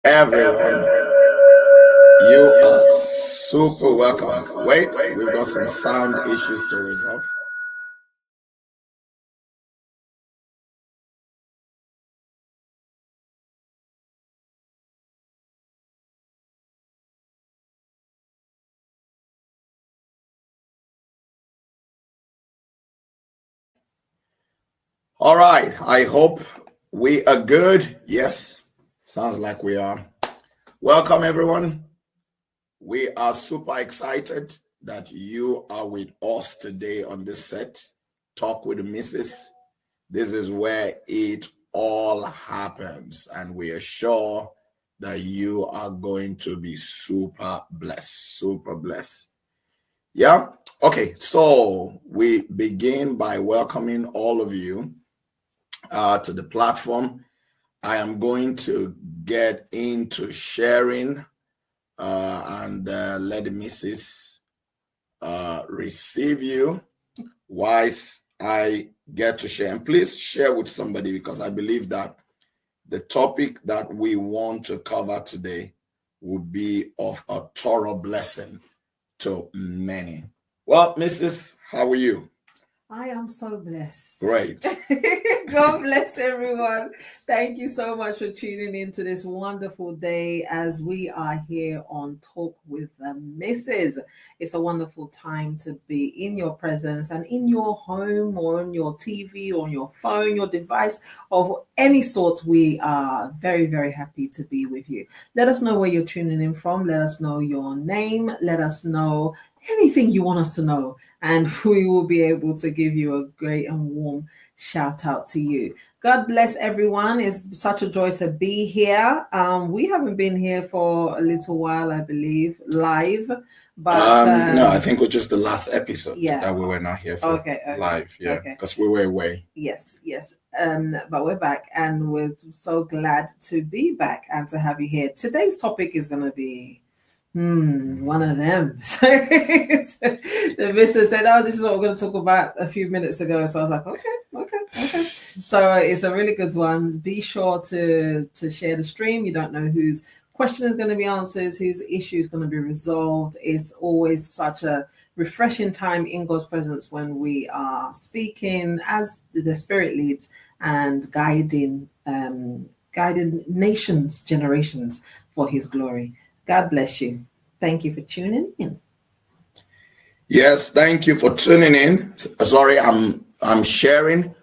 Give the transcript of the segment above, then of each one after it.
Everyone, you are super welcome. Wait, we've got some sound issues to resolve. All right, I hope we are good. Yes, sounds like we are. Welcome, everyone. We are super excited that you are with us today on this set. Talk with the missus. This is where it all happens, and we are sure that you are going to be super blessed. Super blessed. Yeah? Okay, so we begin by welcoming all of you to the platform. I am going to get into sharing and let the missus receive you whilst I get to share. And please share with somebody, because I believe that the topic that we want to cover today will be of a thorough blessing to many. Well, Mrs., how are you? I am so blessed. Great. God bless everyone. Thank you so much for tuning in to this wonderful day as we are here on Talk with the Missus. It's a wonderful time to be in your presence and in your home or on your TV or on your phone, your device of any sort. We are very, very happy to be with you. Let us know where you're tuning in from. Let us know your name. Let us know anything you want us to know, and we will be able to give you a great and warm shout out to you. God bless everyone. It's such a joy to be here. We haven't been here for a little while, I believe, live. But no, I think it was just the last episode that we were not here for okay. live. Yeah, because we were away. Yes. But we're back, and we're so glad to be back and to have you here. Today's topic is going to be one of them. So the mister said, "Oh, this is what we're going to talk about" a few minutes ago. So I was like, okay. So it's a really good one. Be sure to share the stream. You don't know whose question is going to be answered, whose issue is going to be resolved. It's always such a refreshing time in God's presence when we are speaking as the Spirit leads and guiding nations, generations for His glory. God bless you. Thank you for tuning in. Yes, thank you for tuning in. Sorry, I'm sharing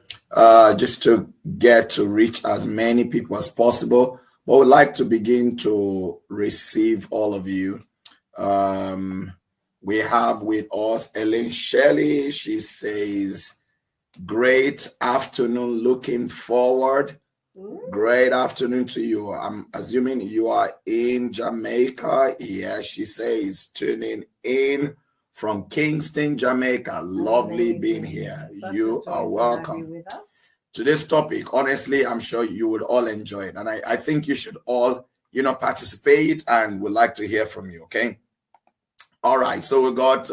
just to get to reach as many people as possible. But we'd like to begin to receive all of you. We have with us Ellen Shelley. She says, "Great afternoon, looking forward." Great afternoon to you. I'm assuming you are in Jamaica. Yes, she says, tuning in from Kingston, Jamaica. Lovely being here. You are welcome to this topic. Honestly, I'm sure you would all enjoy it. And I think you should all, participate, and would like to hear from you, okay? All right, so we got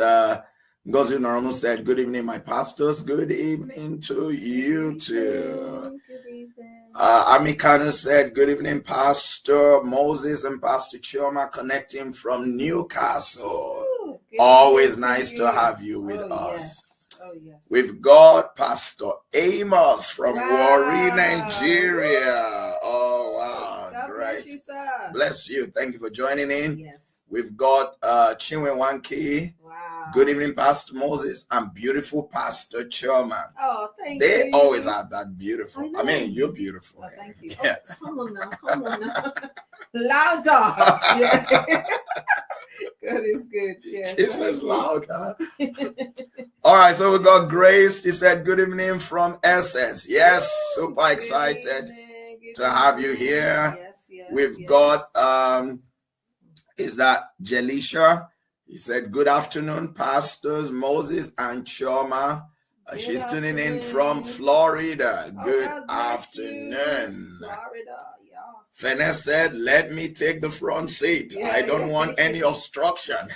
Ngozi Noromo said, "Good evening, my pastors." Good evening to you too. Good evening. Amikano said, "Good evening, Pastor Moses and Pastor Chioma, connecting from Newcastle." Always nice to have you with us. Yes. We've got Pastor Amos from Warri, Nigeria. Oh, wow. God Great. Bless you, sir. Bless you. Thank you for joining in. Yes. We've got Chinwe Wanki. Wow. Good evening, Pastor Moses, and beautiful Pastor Chioma. Oh, thank you. They always are that beautiful. I mean, you're beautiful. Oh, thank you. Yeah. Oh, come on now. Louder. Yeah. God is good. Yeah. Jesus, louder. All right, so we got Grace. She said, "Good evening from Essex." Yes, super excited to have you here. Yes. We've got is that Jelisha? He said, "Good afternoon, Pastors Moses and Chioma." She's tuning in from Florida. Good afternoon. Florida, yeah. Fene said, "Let me take the front seat. I don't want any obstruction."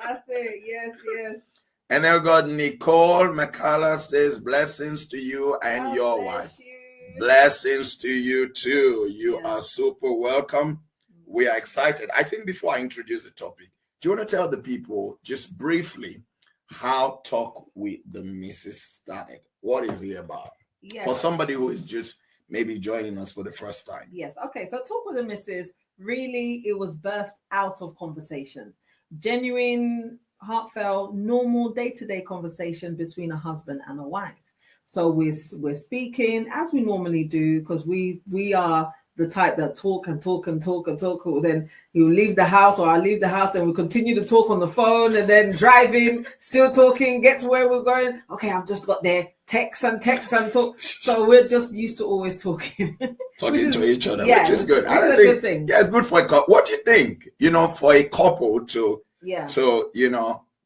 That's it. Yes. And then we got Nicole McCullough says, blessings to you and God your bless wife. you. Blessings to you too. You Yes. are super welcome. We are excited. I think before I introduce the topic, do you want to tell the people just briefly how Talk with the Missus started? What is it about? Yes. For somebody who is just maybe joining us for the first time. Yes. Okay. So Talk with the Missus, really, it was birthed out of conversation. Genuine, heartfelt, normal day-to-day conversation between a husband and a wife. So we're speaking as we normally do, because we are the type that talk and talk and talk and talk. Then you leave the house, or I leave the house, then we continue to talk on the phone, and then driving, still talking, get to where we're going. Okay, I've just got there. Text and talk. So we're just used to always talking. Talking to each other, yeah, which is good. It's a good thing. Yeah, it's good for a couple. What do you think? For a couple to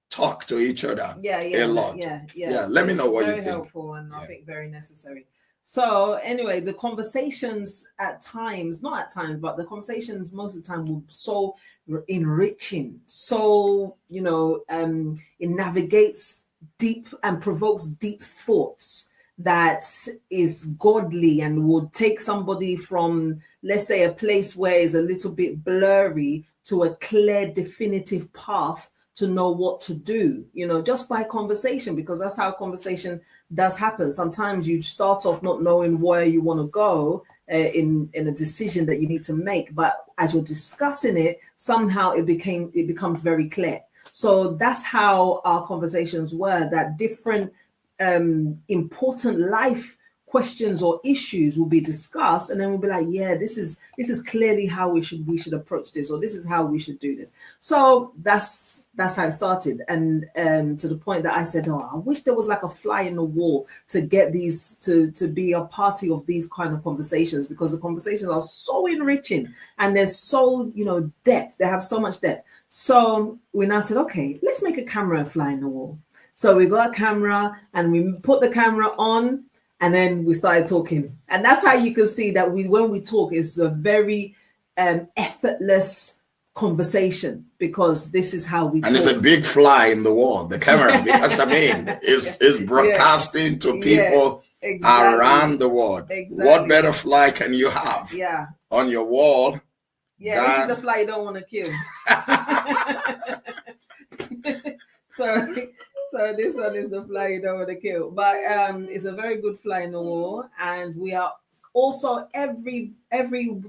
talk to each other a lot. Yeah. Let me know what you think. Very helpful and I think very necessary. So anyway, the conversations but the conversations most of the time were so enriching. So, it navigates deep and provokes deep thoughts that is godly and would take somebody from, let's say, a place where it's a little bit blurry to a clear, definitive path to know what to do, just by conversation, because that's how conversation does happen. Sometimes you start off not knowing where you want to go in a decision that you need to make, but as you're discussing it, somehow it becomes very clear. So that's how our conversations were, that different important life questions or issues will be discussed, and then we'll be like, yeah, this is clearly how we should approach this, or this is how we should do this. So that's how it started, and to the point that I said, I wish there was like a fly in the wall to get these to be a party of these kind of conversations, because the conversations are so enriching and there's so depth. They have so much depth. So we now said, okay, let's make a camera fly in the wall. So we got a camera and we put the camera on, and then we started talking. And that's how you can see that when we talk, it's a very effortless conversation, because this is how we talk. And it's a big fly in the wall, the camera, because it's broadcasting to people around the world. Exactly. What better fly can you have on your wall? Yeah, this is the fly you don't want to kill. So this one is the fly you don't want to kill. But it's a very good fly in the wall. And we are also, every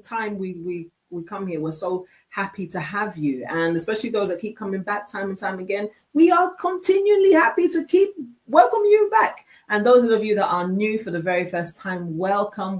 time we come here, we're so happy to have you. And especially those that keep coming back time and time again, we are continually happy to keep welcome you back. And those of you that are new for the very first time, welcome.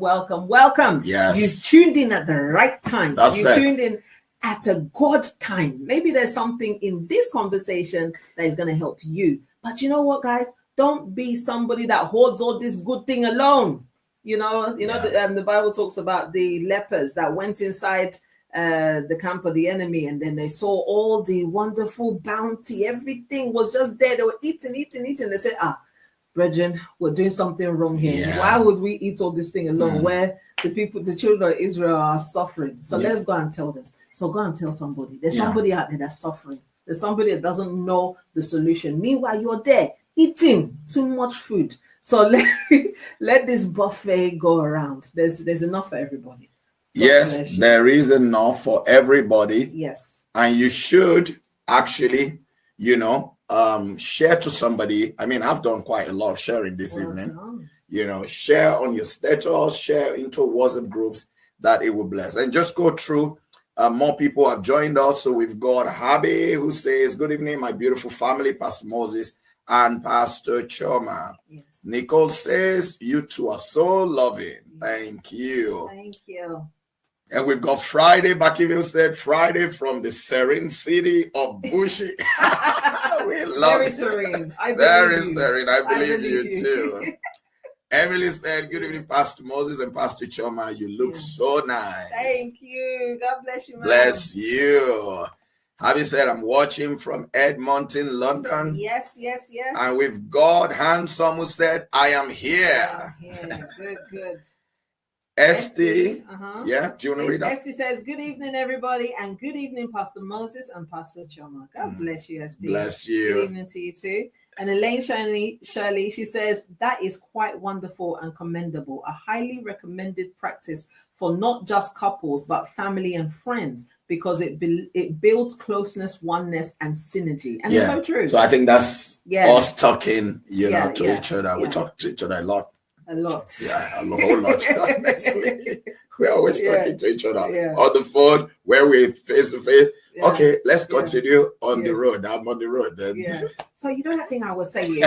Yes. You've tuned in at the right time. Tuned in at a God time. Maybe there's something in this conversation that is going to help you. But you know what, guys? Don't be somebody that hoards all this good thing alone. The Bible talks about the lepers that went inside the camp of the enemy, and then they saw all the wonderful bounty. Everything was just there. They were eating. They said, brethren, we're doing something wrong here. Yeah. Why would we eat all this thing alone where the children of Israel are suffering? So let's go and tell them. So go and tell somebody. There's somebody out there that's suffering. There's somebody that doesn't know the solution. Meanwhile, you're there eating too much food. So let this buffet go around. There's enough for everybody. Yes, there is enough for everybody. Yes. And you should actually, share to somebody. I mean, I've done quite a lot of sharing this evening. Share on your status, share into WhatsApp groups that it will bless. And just go through. More people have joined us. So we've got Habi, who says, good evening, my beautiful family, Pastor Moses and Pastor Chioma. Yes. Nicole says, you two are so loving. Thank you. Thank you. And we've got Friday. Bakiville said, Friday from the serene city of Bushi. We love Very it. serene. Very serene. I believe you too. Emily said, good evening, Pastor Moses and Pastor Chioma. You look so nice. Thank you. God bless you, man. Bless you. Javi said, I'm watching from Edmonton, London. Yes. And we've got Handsome, who said, I am here. Good. Esty. Yeah, do you want to read that? Esty says, good evening, everybody, and good evening, Pastor Moses and Pastor Chioma. God bless you, Esty. Bless you. Good evening to you too. And Elaine Shirley, she says, that is quite wonderful and commendable. A highly recommended practice for not just couples, but family and friends, because it builds closeness, oneness, and synergy. And it's so true. So I think that's us talking, to each other. We talk to each other a lot. A lot. Yeah, a whole lot. Honestly. We're always talking to each other on the phone, where we're face to face. Yeah. Okay, let's continue on the road. I'm on the road then. Yeah. So you know that thing I was saying.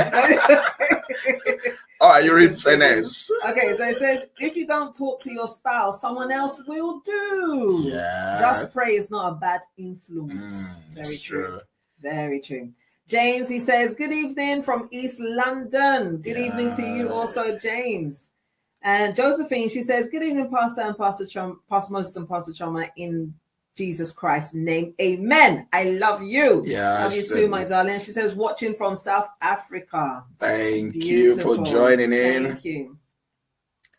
All right, you read finance. Okay, so it says, if you don't talk to your spouse, someone else will do. Yeah. Just pray is not a bad influence. Very true. Very true. James, he says, good evening from East London. Good evening to you also, James. And Josephine, she says, good evening, Pastor and Pastor Moses and Pastor Chioma, in Jesus Christ's name. Amen. I love you. Yeah. Love you too, my darling. She says, watching from South Africa. Thank you for joining in. Thank you.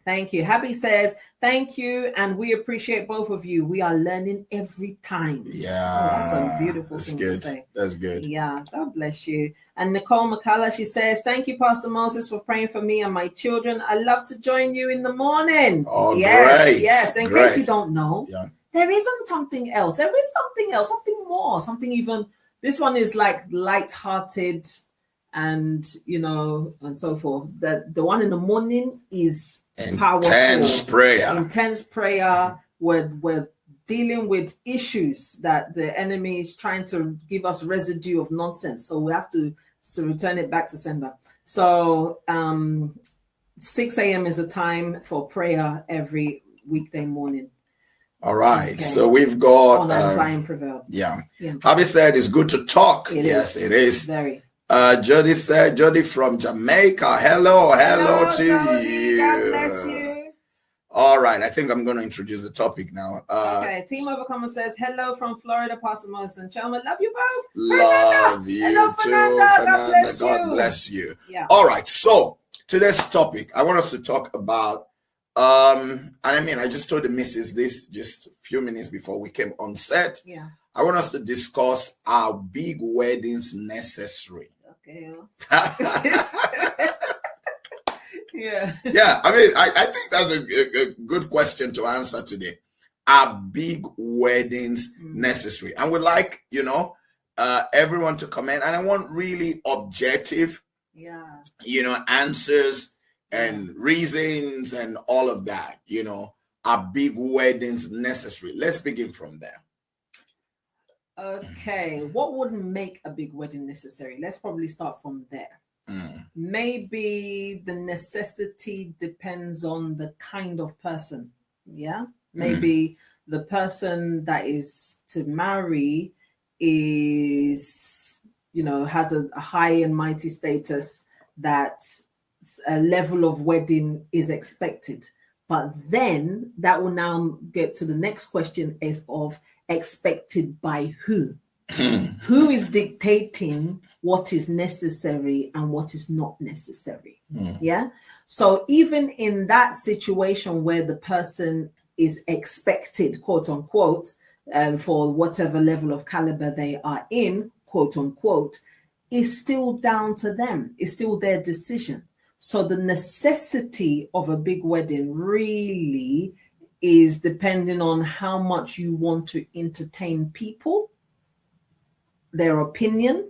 Thank you. Happy says, thank you. And we appreciate both of you. We are learning every time. Yeah. That's a beautiful thing to say. That's good. Yeah. God bless you. And Nicole McCullough, she says, thank you, Pastor Moses, for praying for me and my children. I love to join you in the morning. Oh, great. Yes. In case you don't know, there isn't something else. There is something else, something more, something even. This one is like light-hearted and, and so forth. The one in the morning is powerful. Intense prayer. We're dealing with issues that the enemy is trying to give us residue of nonsense. So we have to return it back to sender. So 6 a.m. is a time for prayer every weekday morning. All right. Okay. So we've got on Zion Prevail. Yeah. Habby said it's good to talk. It is. Very. Jody said, Jody from Jamaica. Hello to Jody. you. God bless you. All right. I think I'm going to introduce the topic now. Okay. Team Overcomer says, hello from Florida, Pastor Moses and Chioma. Love you both. Love you hello, too. Fernanda. God bless you. Yeah. All right. So today's topic, I want us to talk about, and I just told the missus this just a few minutes before we came on set. Yeah. I want us to discuss, are big weddings necessary? Okay. Yeah. I think that's a good question to answer today. Are big weddings necessary? And we'd like, everyone to comment. And I want really objective, answers and reasons and all of that. Are big weddings necessary? Let's begin from there. Okay, what would make a big wedding necessary? Let's probably start from there. Maybe the necessity depends on the kind of person. Yeah, maybe the person that is to marry is, has a high and mighty status, that a level of wedding is expected. But then that will now get to the next question is of expected by who? Who is dictating what is necessary and what is not necessary? Yeah. So even in that situation where the person is expected, quote unquote, for whatever level of caliber they are in, quote unquote, is still down to them. It's still their decision. So the necessity of a big wedding really is depending on how much you want to entertain people, their opinion,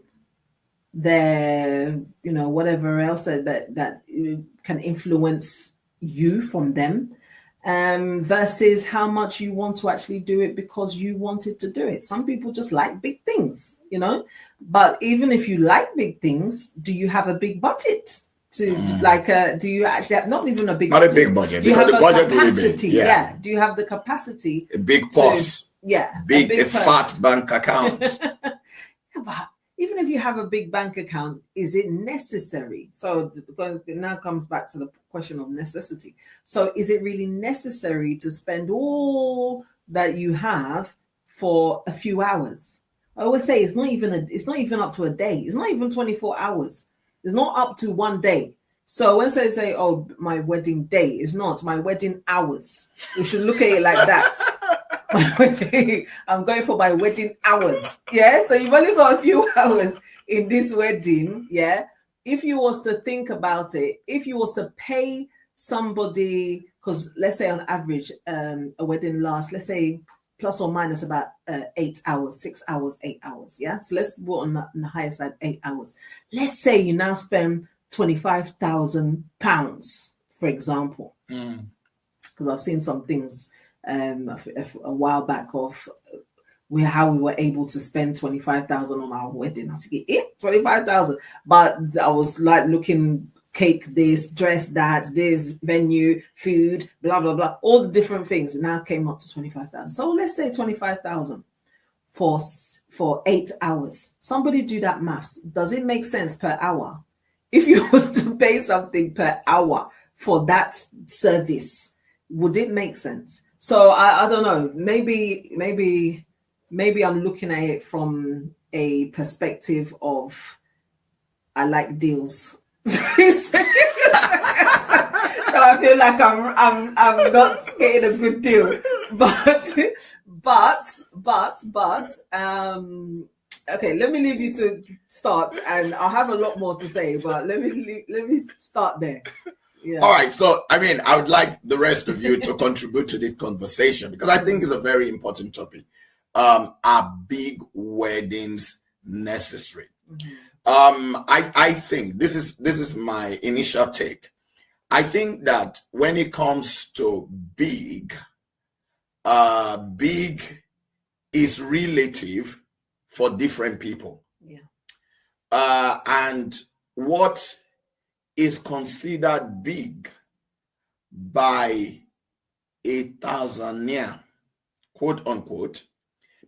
their, whatever else that can influence you from them, versus how much you want to actually do it because you wanted to do it. Some people just like big things, but even if you like big things, do you have a big budget? Do you actually have not even a big budget? Not a big budget. Do you have the a budget capacity? Will be big. Yeah. Do you have the capacity? A big purse. Big fat bank account. But even if you have a big bank account, is it necessary? So it now comes back to the question of necessity. So is it really necessary to spend all that you have for a few hours? I always say it's not even up to a day. It's not even 24 hours. It's not up to one day. So when they say, oh, my wedding day, it's not my wedding hours. We should look at it like that. I'm going for my wedding hours. Yeah. So you've only got a few hours in this wedding. Yeah. if you was to think about it, if you was to pay somebody, because let's say on average, a wedding lasts, let's say plus or minus about 8 hours, 6 hours, 8 hours. Yeah. So let's go on the higher side, 8 hours. Let's say you now spend £25,000, for example, because I've seen some things a while back of how we were able to spend 25,000 on our wedding. I was like, 25,000, but I was like looking. Cake, this, dress, that, this, venue, food, blah, blah, blah, all the different things. It now came up to 25,000. So let's say 25,000 for 8 hours. Somebody do that maths. Does it make sense per hour? If you was to pay something per hour for that service, would it make sense? So I don't know. Maybe I'm looking at it from a perspective of I like deals. So I feel like I'm not getting a good deal, but okay, let me leave you to start, and I'll have a lot more to say, but let me start there. Yeah. All right, so I mean, I would like the rest of you to contribute to this conversation, because I think it's a very important topic. Are big weddings necessary? I think this is my initial take. I think that when it comes to big is relative for different people. Yeah. And what is considered big by a thousandaire, quote unquote,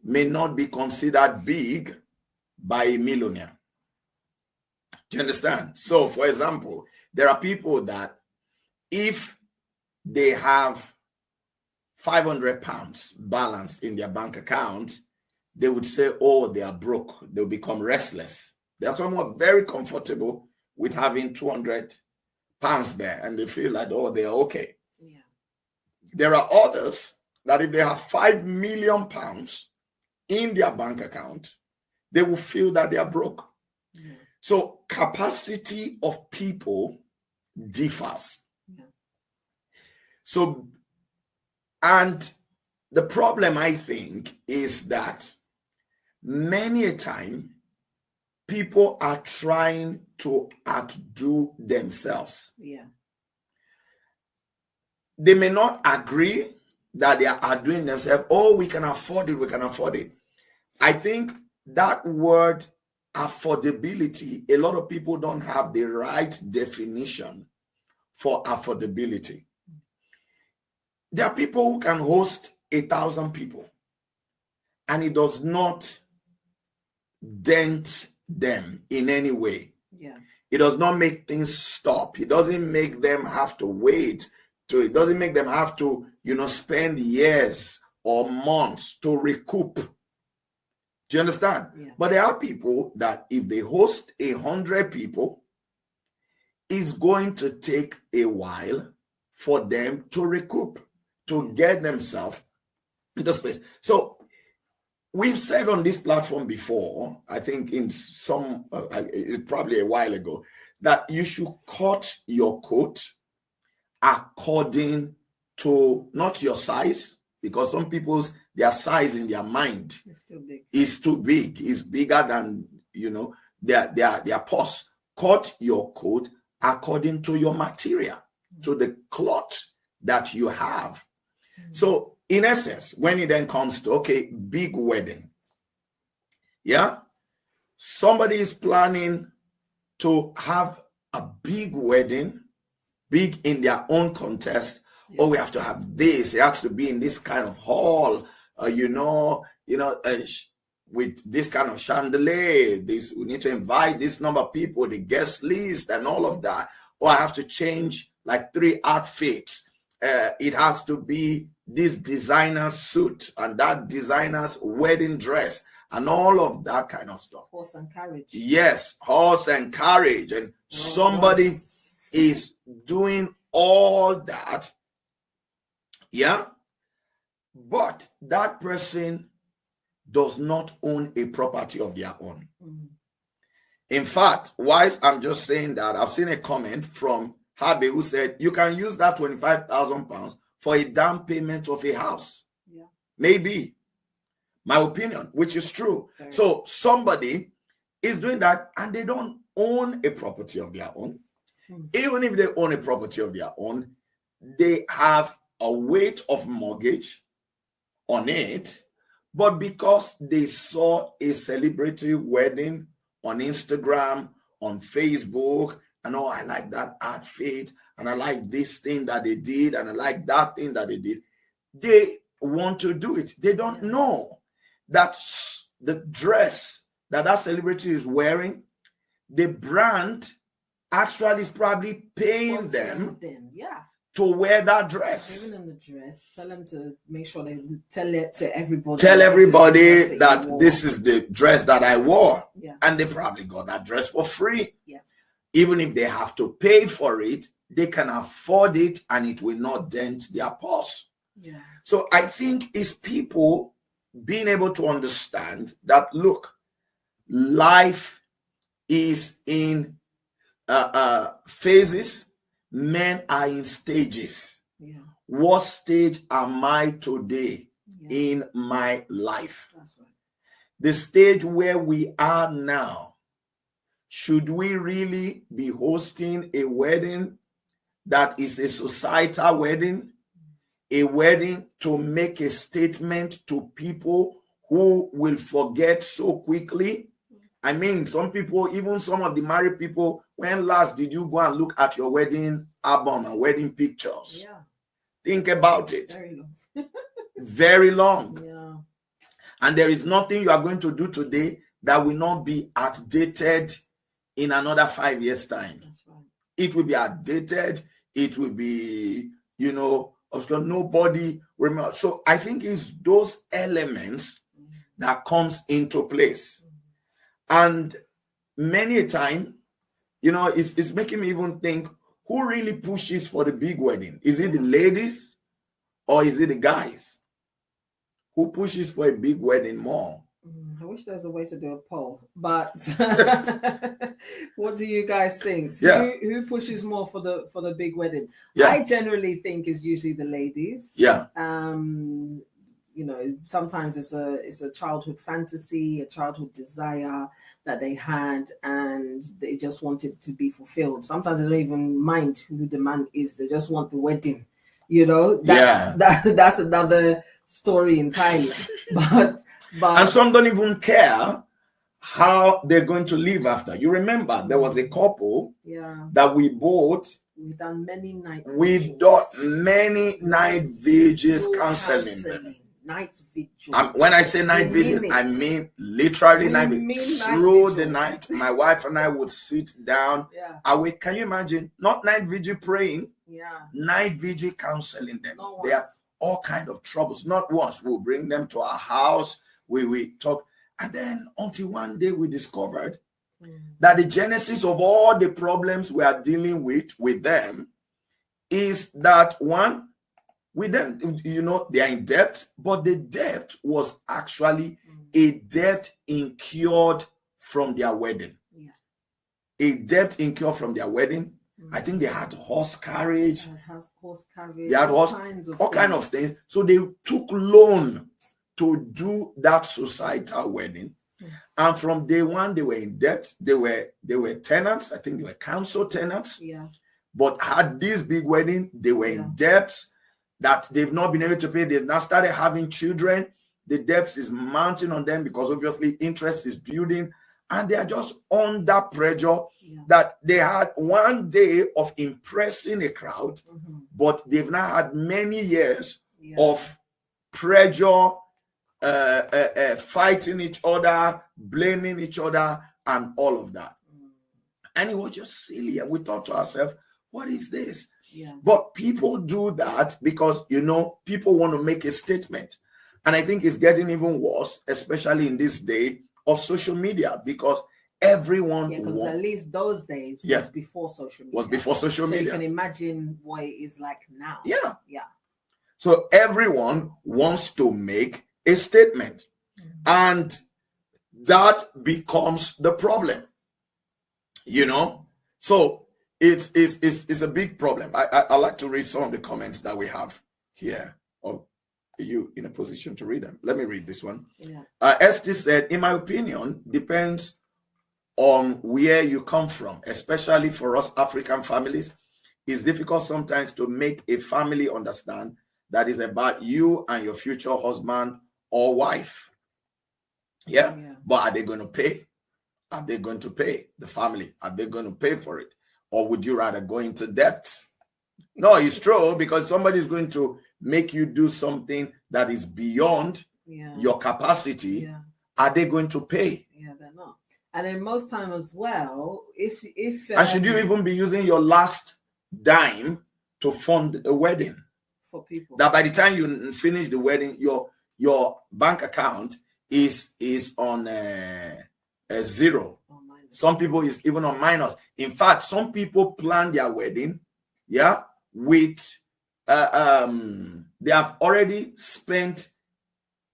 may not be considered big by a millionaire. Do you understand? So, for example, there are people that if they have £500 balance in their bank account, they would say, oh, they are broke. They'll become restless. They're somewhat very comfortable with having £200 there, and they feel like, oh, they're okay. Yeah. There are others that if they have £5 million in their bank account, they will feel that they are broke. Yeah. So capacity of people differs. Yeah. So, and the problem, I think, is that many a time people are trying to outdo themselves. Yeah. They may not agree that they are outdoing themselves. Oh, we can afford it. We can afford it. I think that word affordability, a lot of people don't have the right definition for affordability. There are people who can host 1,000 people and it does not dent them in any way. Yeah. It does not make things stop. It doesn't make them have to wait. It doesn't make them have to, spend years or months to recoup. Do you understand? Yeah. But there are people that if they host 100 people, it's going to take a while for them to recoup, to get themselves into space. So we've said on this platform before, I think in some, probably a while ago, that you should cut your coat according to not your size, because some people's their size in their mind is too big. It's bigger than their purse. Cut your coat according to your material, to the cloth that you have. So in essence, when it then comes to big wedding, somebody is planning to have a big wedding, big in their own context. Oh, we have to have this. It has to be in this kind of hall, with this kind of chandelier. We need to invite this number of people, the guest list, and all of that. Or I have to change like 3 outfits. It has to be this designer's suit and that designer's wedding dress and all of that kind of stuff. Horse and carriage. Yes, horse and carriage. And somebody is doing all that. Yeah. But that person does not own a property of their own. In fact, whilst I'm just saying that, I've seen a comment from Habe who said, you can use that £25,000 for a down payment of a house. Yeah. Maybe. My opinion, which is true. So somebody is doing that and they don't own a property of their own. Even if they own a property of their own, they have a weight of mortgage on it. But because they saw a celebratory wedding on Instagram, on Facebook, and oh, I like that outfit, and I like this thing that they did, and I like that thing that they did, they want to do it. They don't know that the dress that celebrity is wearing, the brand actually is probably paying them to wear that dress. Giving them the dress, tell them to make sure they tell it to everybody. Tell everybody that this is the dress that I wore. Yeah. And they probably got that dress for free. Yeah. Even if they have to pay for it, they can afford it and it will not dent their purse. Yeah. So I think it's people being able to understand that, look, life is in phases. Men are in stages. Yeah. What stage am I today in my life? That's right. The stage where we are now, should we really be hosting a wedding that is a societal wedding? A wedding to make a statement to people who will forget so quickly? I mean, some people, even some of the married people, when last did you go and look at your wedding album and wedding pictures? Yeah. Think about it. Very long. Very long. Yeah. And there is nothing you are going to do today that will not be outdated in another 5 years' time. That's right. It will be outdated. It will be, of course, nobody remember. So I think it's those elements that comes into place. And many a time, it's making me even think, who really pushes for the big wedding? Is it the ladies or is it the guys? Who pushes for a big wedding more? I wish there was a way to do a poll, but what do you guys think? Yeah. Who pushes more for the big wedding? Yeah. I generally think it's usually the ladies. Yeah. Sometimes it's a childhood fantasy, a childhood desire that they had, and they just want it to be fulfilled. Sometimes they don't even mind who the man is; they just want the wedding. That's another story entirely. but and some don't even care how they're going to live after. You remember there was a couple that we bought. We've done many night. We've done many night vigils counseling them. Night vigil. When I say night vigil, I mean literally night vigil. Through the night, my wife and I would sit down. Awake. Can you imagine? Not night vigil praying. Night vigil counseling them. They have all kind of troubles. Not once. We'll bring them to our house. We talk. And then until one day we discovered that the genesis of all the problems we are dealing with them is that one, with them, they are in debt, but the debt was actually a debt incurred from their wedding. A debt incurred from their wedding. I think they had horse carriage. They had all kinds of things. So they took loan to do that societal wedding. And from day one, they were in debt. They were tenants. I think they were council tenants. But had this big wedding, they were in debt that they've not been able to pay. They've now started having children. The debt is mounting on them because obviously interest is building. And they are just under pressure that they had one day of impressing a crowd, but they've now had many years of pressure, fighting each other, blaming each other, and all of that. And it was just silly. And we thought to ourselves, what is this? But people do that because, people want to make a statement. And I think it's getting even worse, especially in this day of social media, because everyone because at least those days was before social media. So you can imagine what it is like now. So everyone wants to make a statement, and that becomes the problem. You know, so it's a big problem. I like to read some of the comments that we have here. Or are you in a position to read them? Let me read this one. Yeah. Esty said, in my opinion, depends on where you come from, especially for us African families. It's difficult sometimes to make a family understand that is about you and your future husband or wife. Yeah. But are they going to pay? Are they going to pay? The family, are they going to pay for it? Or would you rather go into debt? No, it's true, because somebody is going to make you do something that is beyond your capacity. Yeah. Are they going to pay? Yeah, they're not. And then most time as well, if and should you even be using your last dime to fund a wedding? For people. That by the time you finish the wedding, your bank account is on a zero. Some people is even on minus. In fact, some people plan their wedding, with they have already spent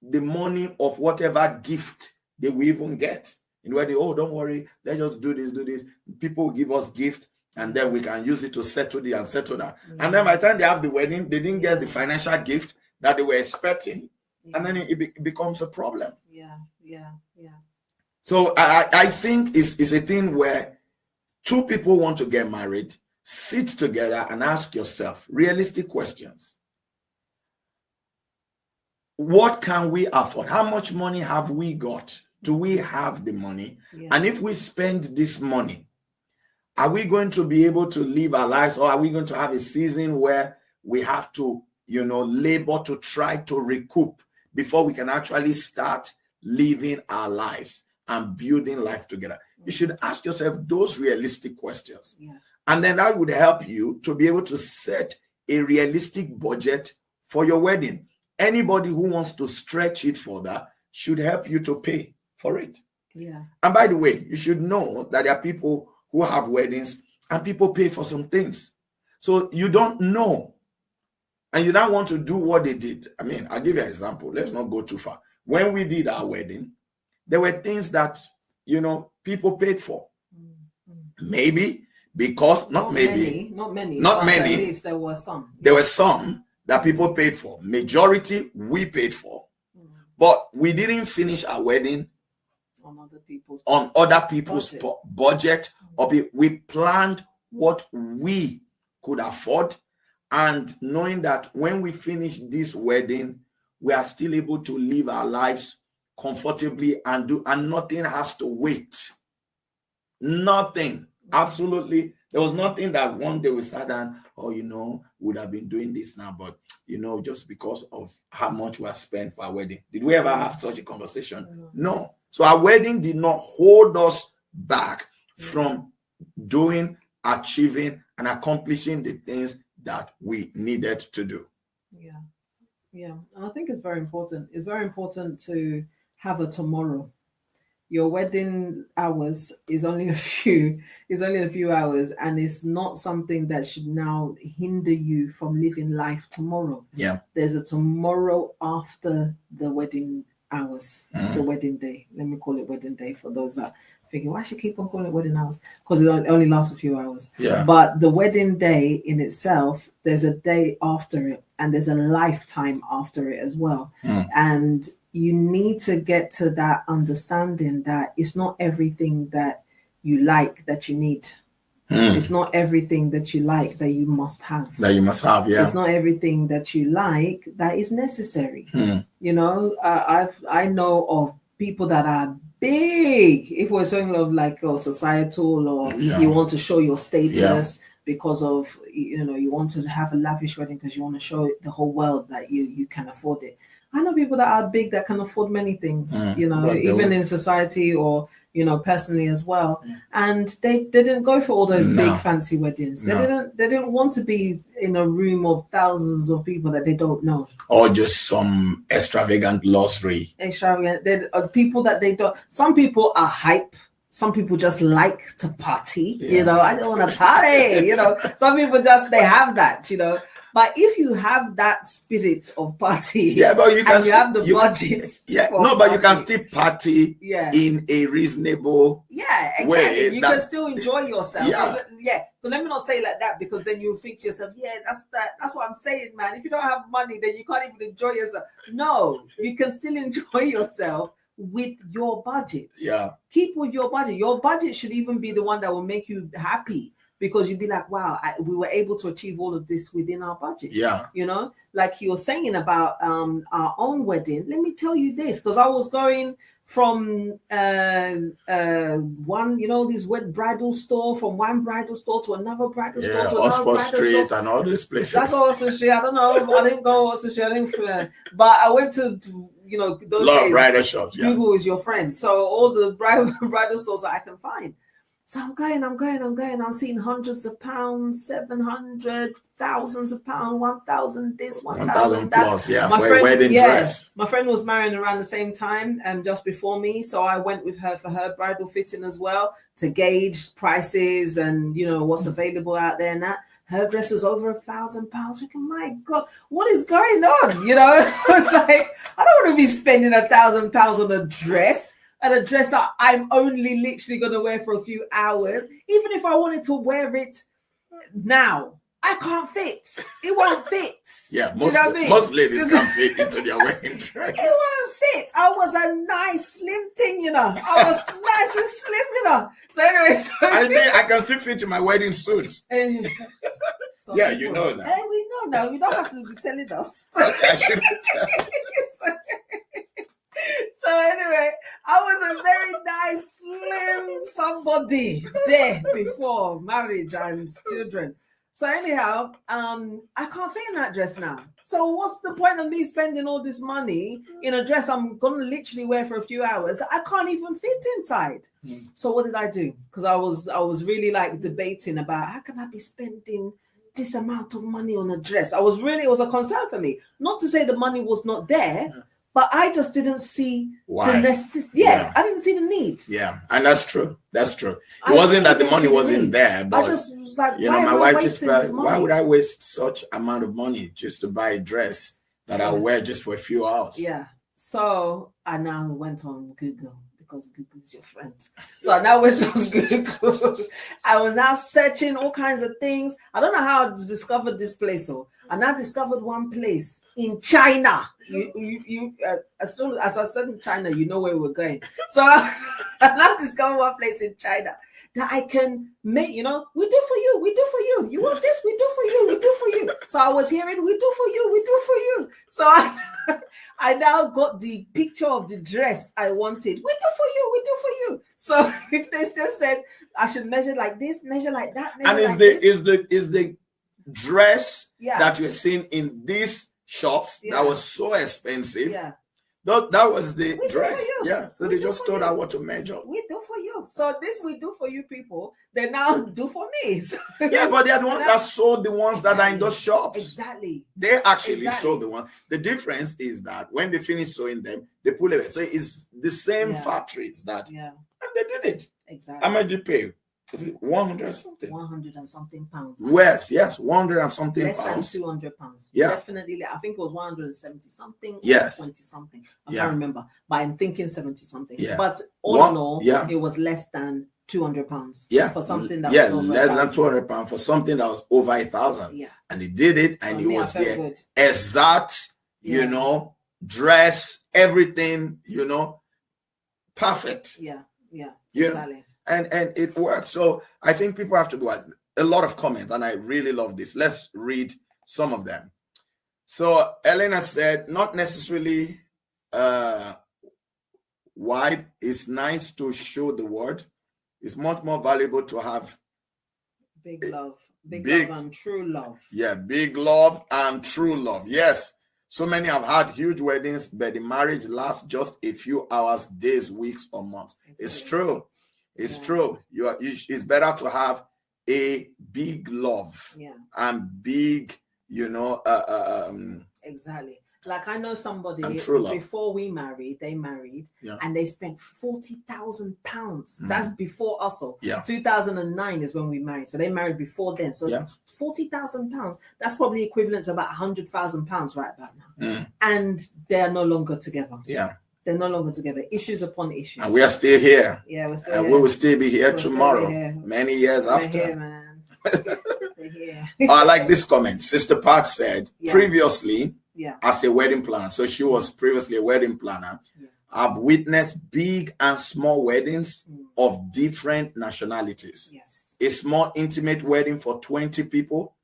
the money of whatever gift they will even get. In where they, don't worry, let's just do this. People will give us gift, and then we can use it to settle this and settle that. And then by the time they have the wedding, they didn't get the financial gift that they were expecting, and then it becomes a problem. Yeah. So I think it's a thing where two people want to get married, sit together and ask yourself realistic questions. What can we afford? How much money have we got? Do we have the money? Yeah. And if we spend this money, are we going to be able to live our lives, or are we going to have a season where we have to, labor to try to recoup before we can actually start living our lives and building life together? You should ask yourself those realistic questions. Yeah. And then that would help you to be able to set a realistic budget for your wedding. Anybody who wants to stretch it further should help you to pay for it. Yeah. And by the way, you should know that there are people who have weddings and people pay for some things. So you don't know. And you don't want to do what they did. I mean, I'll give you an example. Let's not go too far. When we did our wedding, there were things that, people paid for. Mm-hmm. Maybe because, not many. At least there were some. There were some that people paid for. Majority, we paid for. But we didn't finish our wedding on other people's budget. Or we planned what we could afford. And knowing that when we finish this wedding, we are still able to live our lives comfortably and nothing has to wait. Nothing. Absolutely. There was nothing that one day we sat down, would have been doing this now, but just because of how much we have spent for our wedding. Did we ever have such a conversation? No. So our wedding did not hold us back from doing, achieving, and accomplishing the things that we needed to do. Yeah. And I think it's very important. It's very important to have a tomorrow. Your wedding hours is only a few hours, and it's not something that should now hinder you from living life tomorrow. Yeah. There's a tomorrow after the wedding hours, the wedding day. Let me call it wedding day for those that thinking, why should I keep on calling it wedding hours? Because it only lasts a few hours. Yeah. But the wedding day in itself, there's a day after it, and there's a lifetime after it as well. And you need to get to that understanding that it's not everything that you like that you need. It's not everything that you like that you must have. Yeah. It's not everything that you like that is necessary. I know of people that are big. If we're talking of like societal, or you want to show your status because of you want to have a lavish wedding because you want to show the whole world that you can afford it. I know people that are big that can afford many things, even in society or personally as well. And they didn't go for all those big fancy weddings. They didn't want to be in a room of thousands of people that they don't know. Or just some extravagant luxury. People that they don't. Some people are hype. Some people just like to party. I don't want to party. Some people they have that. But if you have that spirit of party, but you can and you have the budgets. But you can still party Yeah. in a reasonable exactly. way. You can still enjoy yourself. Yeah. But let me not say like that, because then you think to yourself, that's what I'm saying, man. If you don't have money, then you can't even enjoy yourself. No, you can still enjoy yourself with your budget. Yeah. Keep with your budget. Your budget should even be the one that will make you happy, because you'd be like, wow, we were able to achieve all of this within our budget. Yeah. You know, like you were saying about our own wedding. Let me tell you this, because I was going from one, this bridal store, from one bridal store to another bridal store to another bridal Street store. And all these places. That's Oxford Street. I don't know. I didn't go Oxford Street. But I went to those lot days. Of bridal shops. Yeah. Google is your friend. So all the bridal stores that I can find. So I'm going. I'm seeing hundreds of pounds, 700, thousands of pounds, 1,000 this, 1,000 that. Plus, yeah, for a wedding dress. My friend was marrying around the same time, just before me. So I went with her for her bridal fitting as well, to gauge prices and what's available out there and that. Her dress was over £1,000. Thinking, my God, what is going on? It's like, I don't want to be spending £1,000 on a dress. And a dress that I'm only literally going to wear for a few hours. Even if I wanted to wear it now, I can't fit. It won't fit. Yeah, most ladies can't fit into their wedding dress. It won't fit. I was a nice slim thing, I was nice and slim, So anyway, I think I can still fit in my wedding suit. And, yeah, you know that. Hey, we know now. You don't have to be telling us. Okay, I shouldn't tell. So anyway, I was a very nice, slim somebody there before marriage and children. So anyhow, I can't fit in that dress now. So what's the point of me spending all this money in a dress I'm going to literally wear for a few hours that I can't even fit inside? So what did I do? Because I was really like debating about, how can I be spending this amount of money on a dress? It was a concern for me. Not to say the money was not there, but I just didn't see the necessity. I didn't see the need. Yeah, and that's true. That's true. It wasn't that the money wasn't there, but I just was like, my wife just felt, why would I waste such amount of money just to buy a dress that I'll wear just for a few hours? Yeah. So I now went on Google, because Google is your friend. So I now went on Google. I was now searching all kinds of things. I don't know how I discovered this place. I now discovered one place in China. You as soon as I said in China, you know where we're going. So I now discovered one place in China that I can make, we do for you, we do for you. You want this, we do for you, we do for you. So I was hearing, we do for you, we do for you. So I now got the picture of the dress I wanted. We do for you, we do for you. So they still said I should measure like this, measure like that. And is the dress that you're seeing in these shops that was so expensive? Yeah. That was the dress. Yeah. So they just told her what to measure. We do for you. So this we do for you people, they now do for me. Yeah, but they are the ones that sold the ones that are in those shops. Exactly. They actually sold the one. The difference is that when they finish sewing them, they pull it away. So it's the same factories that and they did it. Exactly. How much did you pay? 100 something. 100 and something pounds. Yes, 100 and something less pounds. Than 200 pounds. Yeah. Definitely. I think it was 170 something. Yes. 20 something. I can't remember. But I'm thinking 70 something. Yeah. But all in all, it was less than 200 pounds. Yeah. For something that was over less than 200 pounds for something that was over 1,000. Yeah. And he did it, and he was there. Exact, dress, everything, perfect. Yeah. Exactly. And it works. So I think people have to go at a lot of comments, and I really love this. Let's read some of them. So Elena said, not necessarily wide. It's nice to show the word. It's much more valuable to have big love and true love. Yeah, big love and true love. Yes. So many have had huge weddings, but the marriage lasts just a few hours, days, weeks, or months. It's true. It's true. It's better to have a big love and big, exactly. Like I know somebody And true love. before we married, they married and they spent £40,000. That's before us. So 2009 is when we married. So they married before then. So £40,000, that's probably equivalent to about £100,000 right about now. And they're no longer together. Yeah. They're no longer together. Issues upon issues. And we are still here. Yeah, we're still and here. We will still be here tomorrow. Many years after. Here, man. We're here. I like this comment. Sister Pat said, previously, as a wedding planner, so she was previously a wedding planner, I've witnessed big and small weddings of different nationalities. Yes. A small intimate wedding for 20 people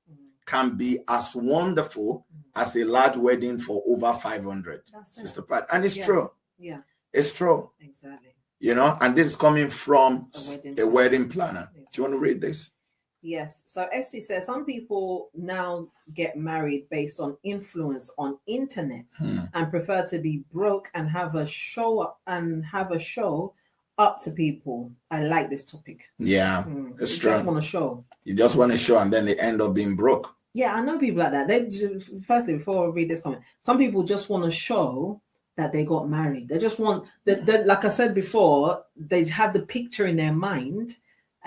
can be as wonderful as a large wedding for over 500. Sister Pat. And it's true. Yeah. It's true. Exactly. You know, and this is coming from a wedding planner. Exactly. Do you want to read this? Yes. So Esty says some people now get married based on influence on internet and prefer to be broke and have a show up to people. I like this topic. Yeah, it's true. You just want to show. You just want to show, and then they end up being broke. Yeah, I know people like that. They just, firstly, before I read this comment, some people just want to show that they got married. They just want that. Like I said before, they have the picture in their mind.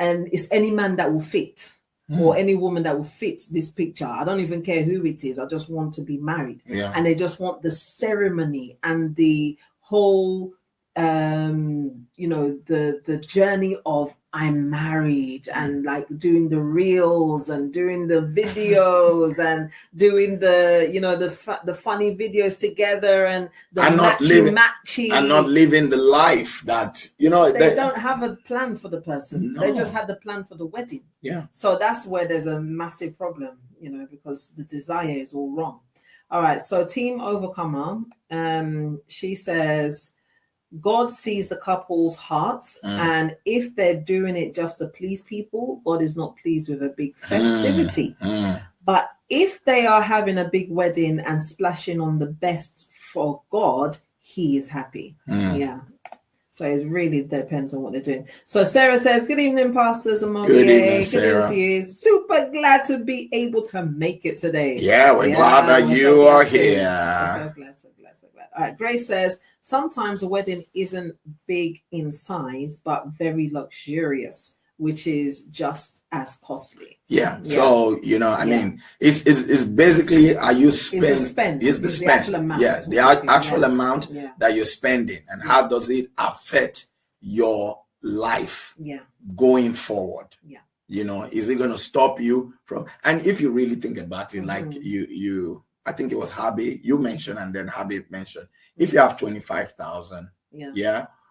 And it's any man that will fit or any woman that will fit this picture. I don't even care who it is. I just want to be married. Yeah. And they just want the ceremony and the whole, the journey of I'm married and like doing the reels and doing the videos and doing the funny videos together and the matchy. And not living the life that, they don't have a plan for the person. No. They just had the plan for the wedding. Yeah. So that's where there's a massive problem, because the desire is all wrong. All right. So Team Overcomer, she says, God sees the couple's hearts, and if they're doing it just to please people, God is not pleased with a big festivity. But if they are having a big wedding and splashing on the best for God, He is happy. Yeah. So it really depends on what they're doing. So Sarah says, good evening, Pastors Omoviye. Good evening, Sarah. Good evening to you. Super glad to be able to make it today. Yeah, we're glad that you are here. We're so glad. All right, Grace says, sometimes a wedding isn't big in size, but very luxurious, which is just as costly. Yeah. So, I mean, it's basically, are you spending? It's the actual amount. Yeah, the actual amount that you're spending. And how does it affect your life going forward? Yeah. Is it going to stop you from, and if you really think about it, like I think it was Habib you mentioned, and then Habib mentioned, if you have 25,000,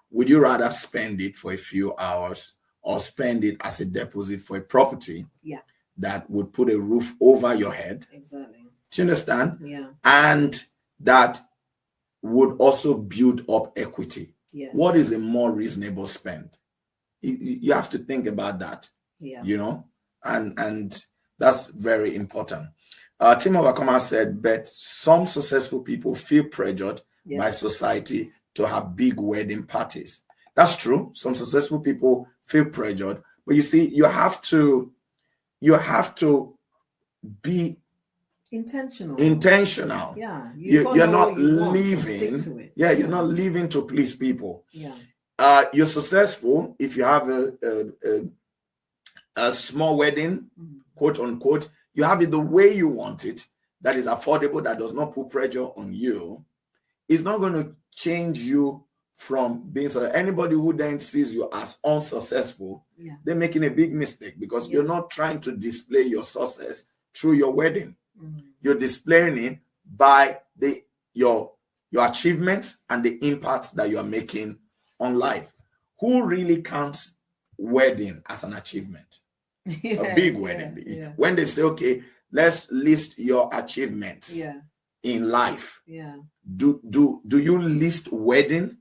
would you rather spend it for a few hours or spend it as a deposit for a property that would put a roof over your head? Exactly. Do you understand? Yeah. And that would also build up equity. Yes. What is a more reasonable spend? You have to think about that. Yeah. And that's very important. Tim Overcomer said, but some successful people feel pressured by society to have big wedding parties. That's true. Some successful people feel pressured, but you see, you have to be intentional. Yeah. You're not living. You're not living to please people. Yeah. You're successful if you have a small wedding, quote unquote. You have it the way you want it, that is affordable, that does not put pressure on you. It's not going to change you from being so. Anybody who then sees you as unsuccessful, they're making a big mistake, because you're not trying to display your success through your wedding. You're displaying it by your achievements and the impact that you are making on life. Who really counts wedding as an achievement? A big wedding. When they say, okay, let's list your achievements in life. Do you list wedding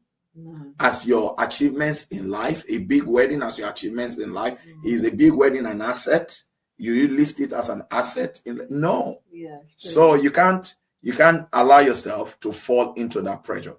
as your achievements in life? A big wedding as your achievements in life? Is a big wedding an asset? You list it as an asset? No. Yeah. So you can't allow yourself to fall into that pressure.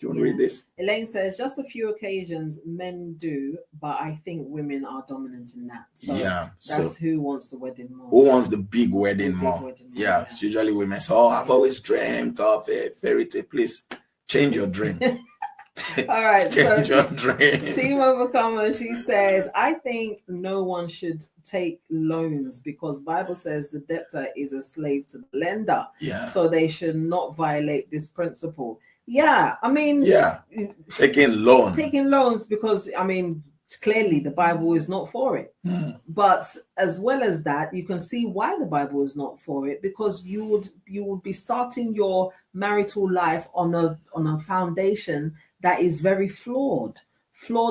Do you want to read this? Elaine says, just a few occasions men do, but I think women are dominant in that. So that's who wants the wedding more. Who wants the big wedding more? Yeah, it's usually women say, oh, I've always dreamt of a fairy tale. Please change your dream. All right, change your dream. Team Overcomer, she says, I think no one should take loans because Bible says the debtor is a slave to the lender. Yeah. So they should not violate this principle. Yeah, I mean, taking loans because I mean, clearly the Bible is not for it. But as well as that, you can see why the Bible is not for it, because you would be starting your marital life on a foundation that is very flawed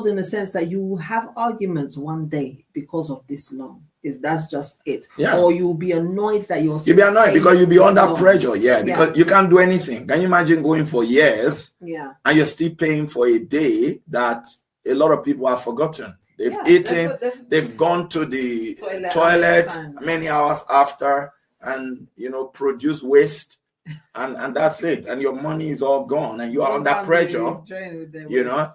in the sense that you will have arguments one day because of this loan. That's just it. Yeah. Or you'll be annoyed that you'll be annoyed because you'll be under pressure. Because you can't do anything. Can you imagine going for years and you're still paying for a day that a lot of people have forgotten? They've eaten, they've gone to the toilet many hours after and produce waste and that's it. And your money is all gone and you are under pressure.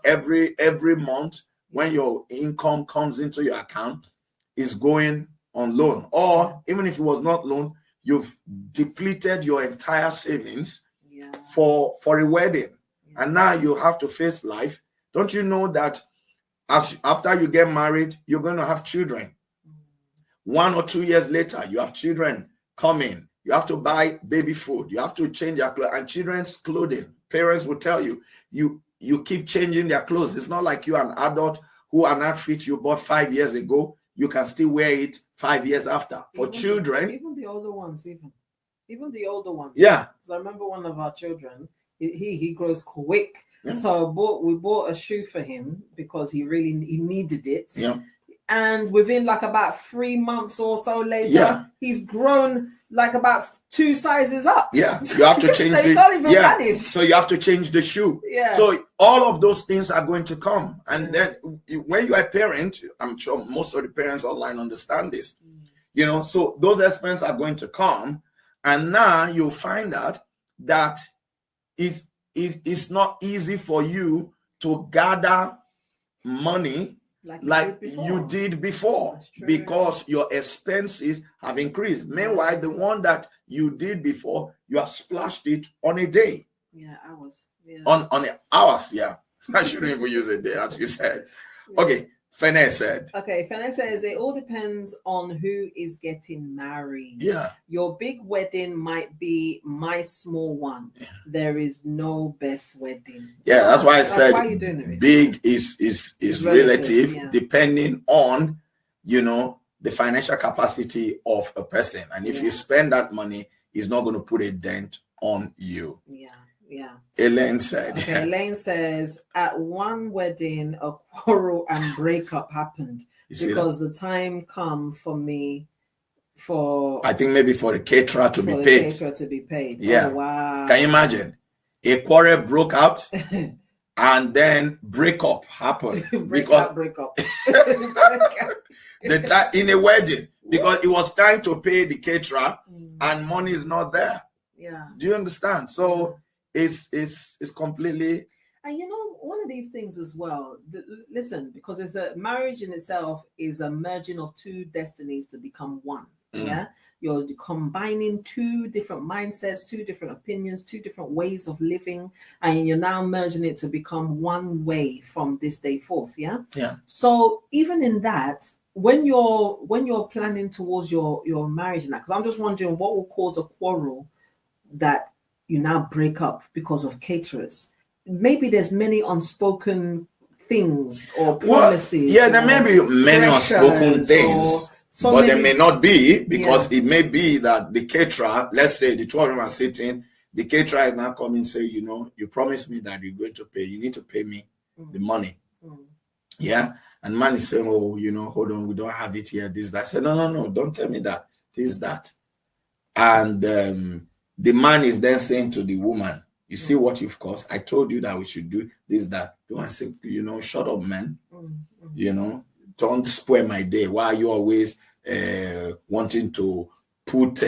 Every month when your income comes into your account is going on loan, or even if it was not loan, you've depleted your entire savings for a wedding, and now you have to face life. Don't you know that after you get married, you're going to have children? 1 or 2 years later, you have children coming. You have to buy baby food. You have to change your clothes and children's clothing. Parents will tell you, you keep changing their clothes. It's not like you're an adult who an outfit you bought 5 years ago, you can still wear it 5 years after. For children, even the older ones, even the older ones. Yeah. Because I remember one of our children, he grows quick. Yeah. So we bought a shoe for him because he needed it. Yeah. And within like about 3 months or so later, he's grown like about 2 sizes up. Yeah, you have to change so manage. So you have to change the shoe. Yeah. So all of those things are going to come. And then when you are a parent, I'm sure most of the parents online understand this. So those expenses are going to come. And now you'll find out that it's not easy for you to gather money like you did before because your expenses have increased. Meanwhile, the one that you did before, you have splashed it on a day. Yeah, hours. Yeah. On hours, yeah. I shouldn't even use a day, as you said. Okay, Fene said. Okay, Fene says it all depends on who is getting married. Yeah. Your big wedding might be my small one. Yeah. There is no best wedding. Yeah, that's why I said why you doing it? Big is relative depending on, the financial capacity of a person. And if you spend that money, it's not going to put a dent on you. Yeah. Elaine said. Okay, Elaine says, at one wedding, a quarrel and breakup happened because the time come for me I think maybe for the caterer to be paid. Yeah. Oh, wow. Can you imagine? A quarrel broke out and then breakup happened. breakup. The time in a wedding because it was time to pay the caterer and money is not there. Yeah. Do you understand? So it's completely. And one of these things as well, listen, because it's a marriage in itself is a merging of 2 destinies to become one. Yeah. You're combining 2 different mindsets, 2 different opinions, 2 different ways of living, and you're now merging it to become one way from this day forth. Yeah. Yeah. So even in that, when you're planning towards your marriage now, because I'm just wondering what will cause a quarrel that you now break up because of caterers. Maybe there's many unspoken things or promises. There may be many unspoken things, but there may not be because it may be that the caterer, let's say the 2 of them are sitting, the caterer is now coming and say, you promised me that you're going to pay. You need to pay me the money. Yeah. And man is saying, hold on, we don't have it here. This, that. I said, no, don't tell me that. This, that. And the man is then saying to the woman, you see what you've caused? I told you that we should do this, that. The one say, shut up, man. Don't spoil my day. Why are you always wanting to put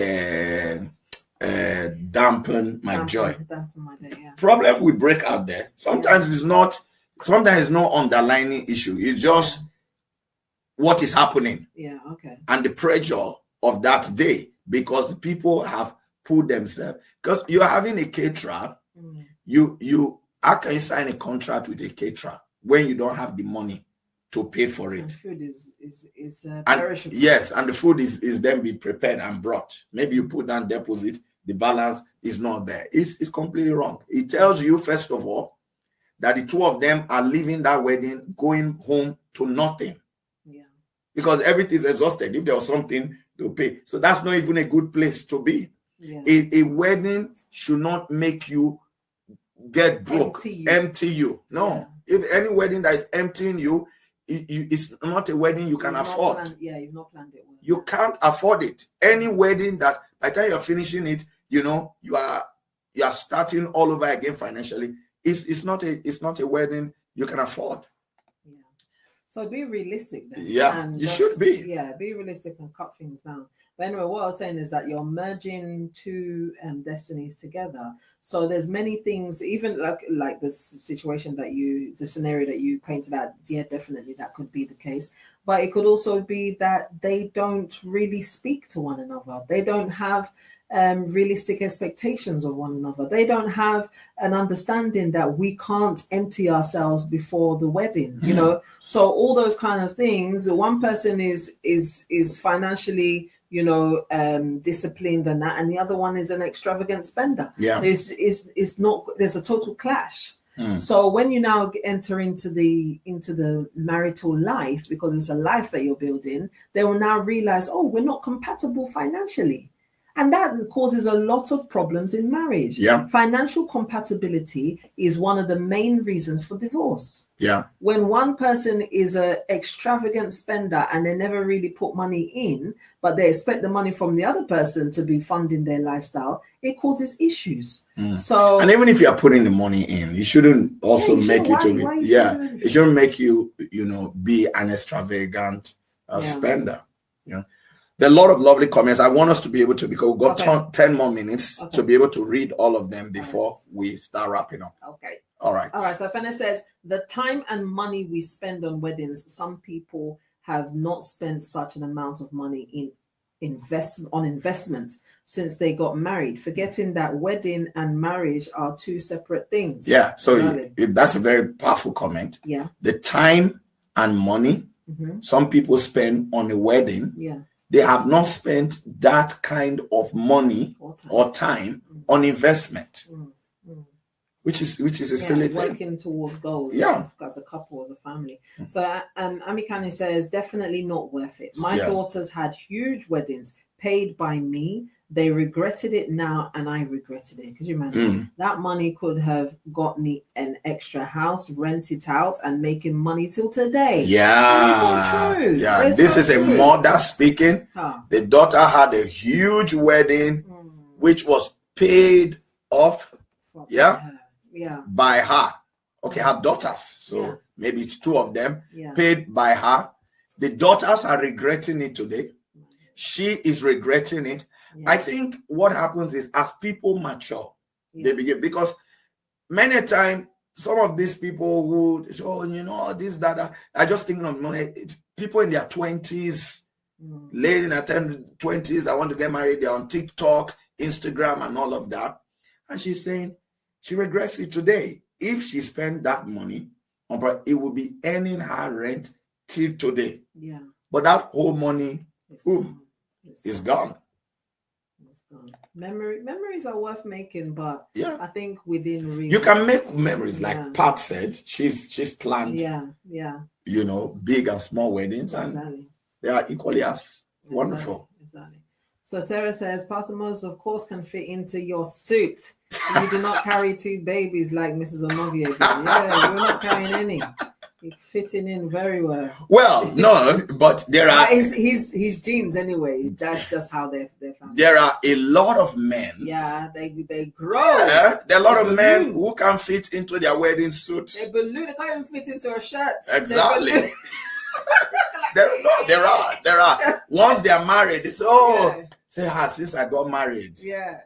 dampen my joy. Dampen my day, yeah. Problem we break out there. Sometimes it's not underlying issue. It's just what is happening. Yeah, okay. And the pressure of that day, because people have put themselves, because you're having a caterer, how can you sign a contract with a caterer when you don't have the money to pay for it? And food is perishable. Yes, and the food is then be prepared and brought. Maybe you put down deposit, the balance is not there. It's completely wrong. It tells you, first of all, that the two of them are leaving that wedding, going home to nothing. Yeah. Because everything is exhausted. If there was something to pay. So that's not even a good place to be. Yeah. A wedding should not make you get broke, empty you. No. Yeah. If any wedding that is emptying you, it's not a wedding you can afford. You've not planned it well. You can't afford it. Any wedding that by the time you're finishing it, you are starting all over again financially. It's not a wedding you can afford. Yeah. So be realistic then. Yeah, and you should be. Yeah, be realistic and cut things down. But anyway, what I was saying is that you're merging two destinies together. So there's many things, even like the situation the scenario that you painted out. Yeah, definitely that could be the case. But it could also be that they don't really speak to one another. They don't have realistic expectations of one another. They don't have an understanding that we can't empty ourselves before the wedding. So all those kind of things. One person is financially disciplined and that, and the other one is an extravagant spender. Yeah, it's not. There's a total clash. So when you now enter into the marital life, because it's a life that you're building, they will now realize, oh, we're not compatible financially. And that causes a lot of problems in marriage. Yeah. Financial compatibility is one of the main reasons for divorce. Yeah. When one person is an extravagant spender and they never really put money in, but they expect the money from the other person to be funding their lifestyle, it causes issues. So, and even if you are putting the money in, it shouldn't also make you to be. It shouldn't make you, be an extravagant spender. There are a lot of lovely comments. I want us to be able to, because we've got 10 more minutes to be able to read all of them before we start wrapping up. Okay. All right. So Fene says, the time and money we spend on weddings, some people have not spent such an amount of money in investment since they got married, forgetting that wedding and marriage are two separate things. Yeah. So that's a very powerful comment. Yeah. The time and money some people spend on a wedding. Yeah. They have not spent that kind of money or time on investment, which is a silly thing. Working towards goals, as a couple, as a family. So Amikani says, definitely not worth it. My daughters had huge weddings paid by me. They regretted it now, and I regretted it. Could you imagine? That money could have got me an extra house, rent it out, and making money till today. Yeah. It's so true. Yeah. This is a mother speaking. The daughter had a huge wedding, which was paid off by her. Okay, her daughters. So maybe it's two of them paid by her. The daughters are regretting it today. She is regretting it. I think what happens is, as people mature, they begin, because many times some of these people who, this, that, I just think of people in their 20s, late in their 20s that want to get married, they're on TikTok, Instagram, and all of that. And she's saying she regrets it today. If she spent that money, it would be earning her rent till today. Yeah. But that whole money, is gone. Memories are worth making, but I think within reason. You can make memories, like Pat said. She's planned, big and small weddings, and they are equally as wonderful. Exactly. So Sarah says, Pastor Moses, of course, can fit into your suit. You do not carry two babies like Mrs. Omoviye did. Yeah, you're not carrying any. Fitting in very well. Well, no, but there are his genes anyway. That's just how they're found. There are a lot of men. Yeah, they grow. Yeah, there are a lot of men who can fit into their wedding suits. They balloon. They can't even fit into a shirt. Exactly. There are. Once they are married, they say, say, since I got married,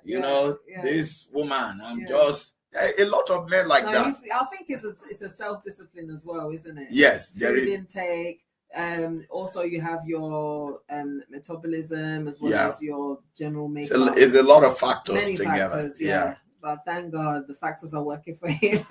this woman, I'm just a lot of men like that. I think it's a self-discipline as well, isn't it? Yes, there Food is. Intake. Also, you have your metabolism as well as your general makeup. It's a lot of factors Many together. Factors, yeah. But thank God the factors are working for him.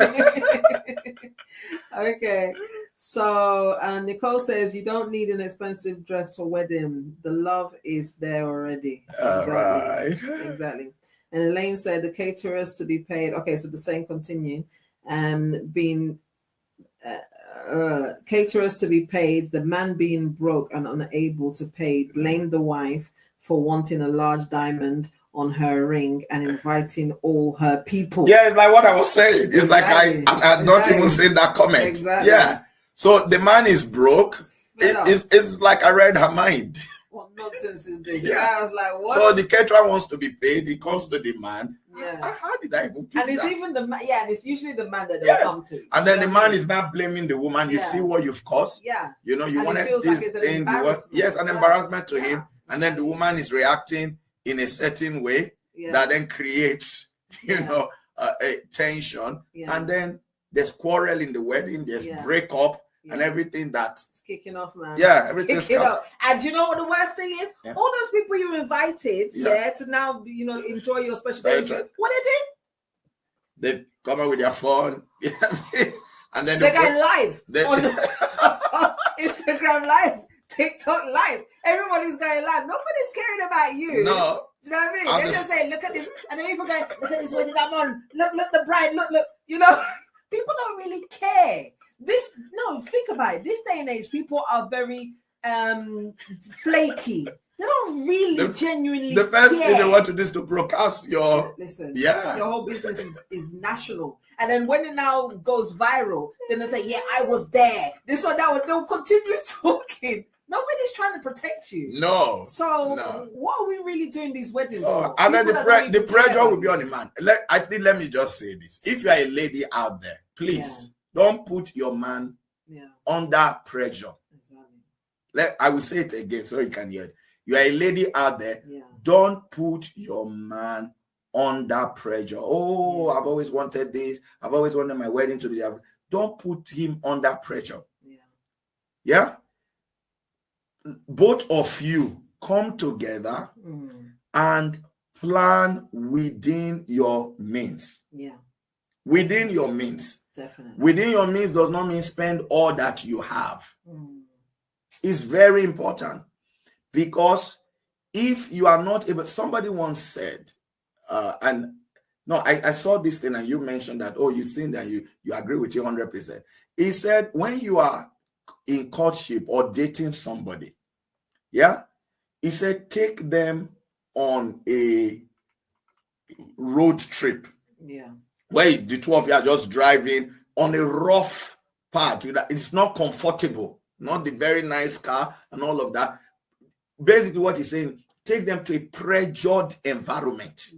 Okay. So Nicole says you don't need an expensive dress for wedding. The love is there already. Exactly. And Elaine said the caterers to be paid. Okay, so the same continue. Being caterers to be paid, the man being broke and unable to pay, blame the wife for wanting a large diamond on her ring and inviting all her people. Yeah, it's like what I was saying. It's like I'm not even saying that comment. Exactly. Yeah. So the man is broke. It's like I read her mind. What nonsense is this? Yeah. I was like, what? So the caterer wants to be paid. He comes to the man. Yeah. How did I even pick And it's that? even the man. Yeah, and it's usually the man that they'll come to. And then the man is not blaming the woman. You see what you've caused. Yeah. You know, you and wanted this thing. An embarrassment to him. And then the woman is reacting in a certain way that then creates, a tension. Yeah. And then there's quarrel in the wedding. There's breakup and everything that. Kicking off, man. Yeah, everything's kicking off. And you know what the worst thing is? Yeah. All those people you invited, to now, enjoy your special day. What they did? They come out with their phone. And then they're going live on Instagram Live, TikTok Live. Everybody's going live. Nobody's caring about you. No. Do you know what I mean? They're just saying, look at this. And then people go, look at this wedding I'm on. Look, the bride, look. People don't really care. Think about it. This day and age, people are very flaky. They don't really genuinely The first care. thing they want to do is to broadcast your... Listen, your whole business is national. And then when it now goes viral, then they say, yeah, I was there. This one, that one. They'll continue talking. Nobody's trying to protect you. No. So what are we really doing these weddings for? And then the pressure will be on the man. Let me just say this. If you are a lady out there, please... Don't put your man under pressure. Exactly. I will say it again so you can hear it. You are a lady out there. Yeah. Don't put your man under pressure. Oh, I've always wanted this. I've always wanted my wedding to be. Don't put him under pressure. Yeah. Both of you come together and plan within your means. Yeah. Within your means. Definitely. Within your means does not mean spend all that you have. It's very important because if you are not able, somebody once said, I saw this thing and you mentioned that, you've seen that you agree with you 100%. He said, when you are in courtship or dating somebody, he said, take them on a road trip. Yeah. Where the two of you are just driving on a rough path. It's not comfortable, not the very nice car and all of that. Basically, what he's saying, take them to a pressured environment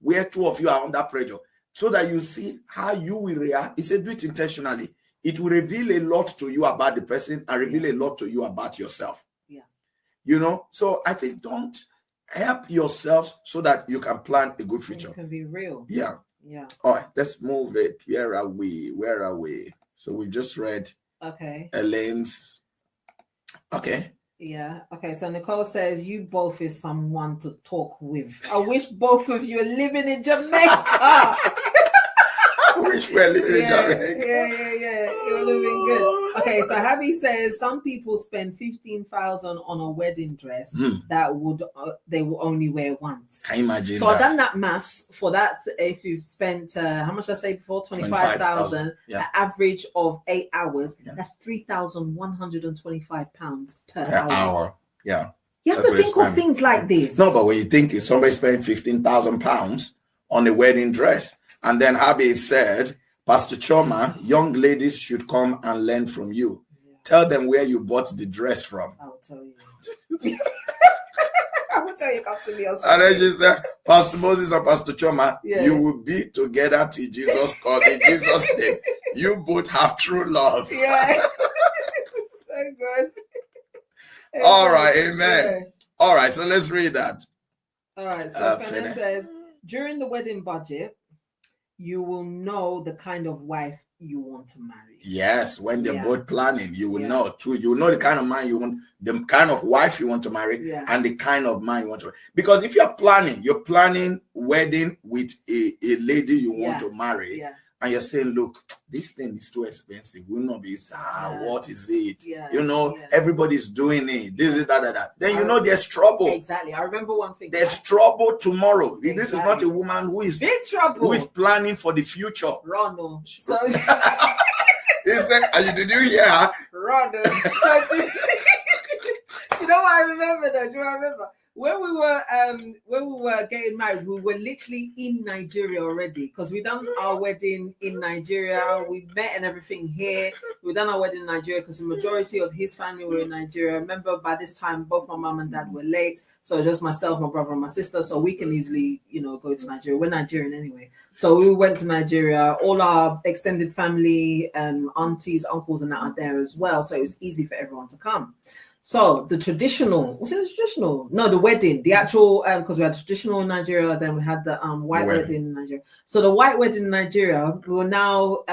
where two of you are under pressure so that you see how you will react. He said, do it intentionally. It will reveal a lot to you about the person and reveal a lot to you about yourself. Yeah. So I think don't help yourselves so that you can plan a good future. It can be real. Yeah. Yeah. All right, let's move it. Where are we? So we just read Elaine's. Okay. Yeah. Okay. So Nicole says, you both is someone to talk with. I wish both of you are living in Jamaica. I wish we're living in Jamaica. Yeah. You're living good. Okay, so Happy says some people spend 15,000 on a wedding dress that they will only wear once. Can you imagine? So I've done that maths for that. If you've spent how much did I say before? 25,000. An average of 8 hours. Yeah. That's £3,125 per hour. Yeah. You have to think of things like this. No, but when you think if somebody spent £15,000 on a wedding dress, and then Happy said, Pastor Chioma, young ladies should come and learn from you. Yeah. Tell them where you bought the dress from. I'll tell you. I will tell you, come to me. And then she said, Pastor Moses and Pastor Chioma, you will be together till Jesus comes in Jesus' name. You both have true love. Yeah. Thank God. All right, amen. Yeah. All right, so let's read that. All right. So Fene Fene. says, during the wedding budget, you will know the kind of wife you want to marry. Yes, when they're Yeah. both planning, you will Yeah. know too. You will know the kind of man you want, the kind of wife you want to marry, Yeah. and the kind of man you want to marry. Because if you're planning wedding with a lady you want to marry, Yeah. and you're saying, look, this thing is too expensive. Will not be, what is it? Yeah. You know, Yeah. everybody's doing it. This is that. Then you I- know there's trouble. Exactly. I remember one thing. There's trouble tomorrow. This is not Exactly. a woman who is Big trouble. who is planning for the future. Ronald. So Did you hear her? Ronald. So, you know what I remember though? Do you remember? When we were getting married, we were literally in Nigeria already because we done our wedding in Nigeria. We met and everything here. We done our wedding in Nigeria because the majority of his family were in Nigeria. Remember, by this time, both my mom and dad were late, so just myself, my brother, and my sister. So we can easily, go to Nigeria. We're Nigerian anyway, so we went to Nigeria. All our extended family, aunties, uncles, and that are there as well. So it was easy for everyone to come. So the traditional, was it traditional? No, the wedding, the actual, because we had traditional in Nigeria, then we had the white wedding in Nigeria. So the white wedding in Nigeria, we were now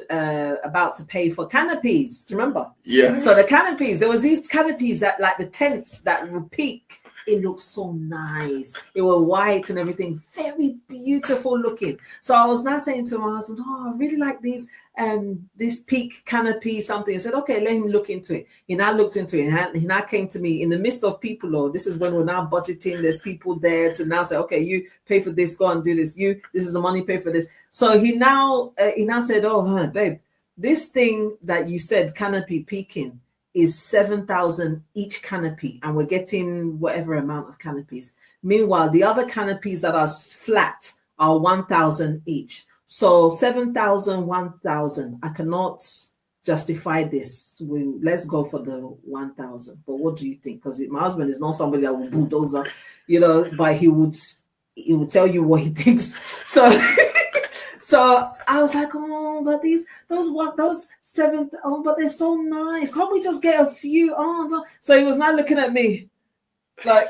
about to pay for canopies. Do you remember? Yeah. So the canopies, there was these canopies that like the tents that would peak. It looked so nice. It was white and everything, very beautiful looking. So I was now saying to my husband, I really like these this peak canopy something. I said, okay, let him look into it. He now looked into it and he now came to me in the midst of people. This is when we're now budgeting. There's people there to now say, okay, you pay for this, go and do this. This is the money, pay for this. So he now said, babe, this thing that you said canopy peaking is 7,000 each canopy, and we're getting whatever amount of canopies. Meanwhile, the other canopies that are flat are 1,000 each. So 7,000, 1,000. I cannot justify this. Let's go for the 1,000. But what do you think? Because my husband is not somebody that will bulldozer, but he would tell you what he thinks. So so I was like, but those 7, but they're so nice. Can't we just get a few? No. So he was now looking at me like,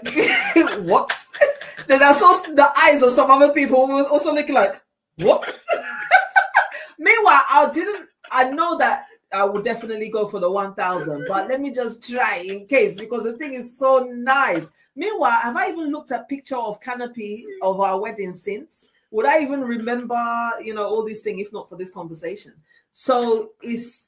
what? Then I saw the eyes of some other people who were also looking like, what? Meanwhile, I know that I would definitely go for the 1,000, but let me just try in case, because the thing is so nice. Meanwhile, have I even looked at picture of canopy of our wedding since? Would I even remember, all these things if not for this conversation? So it's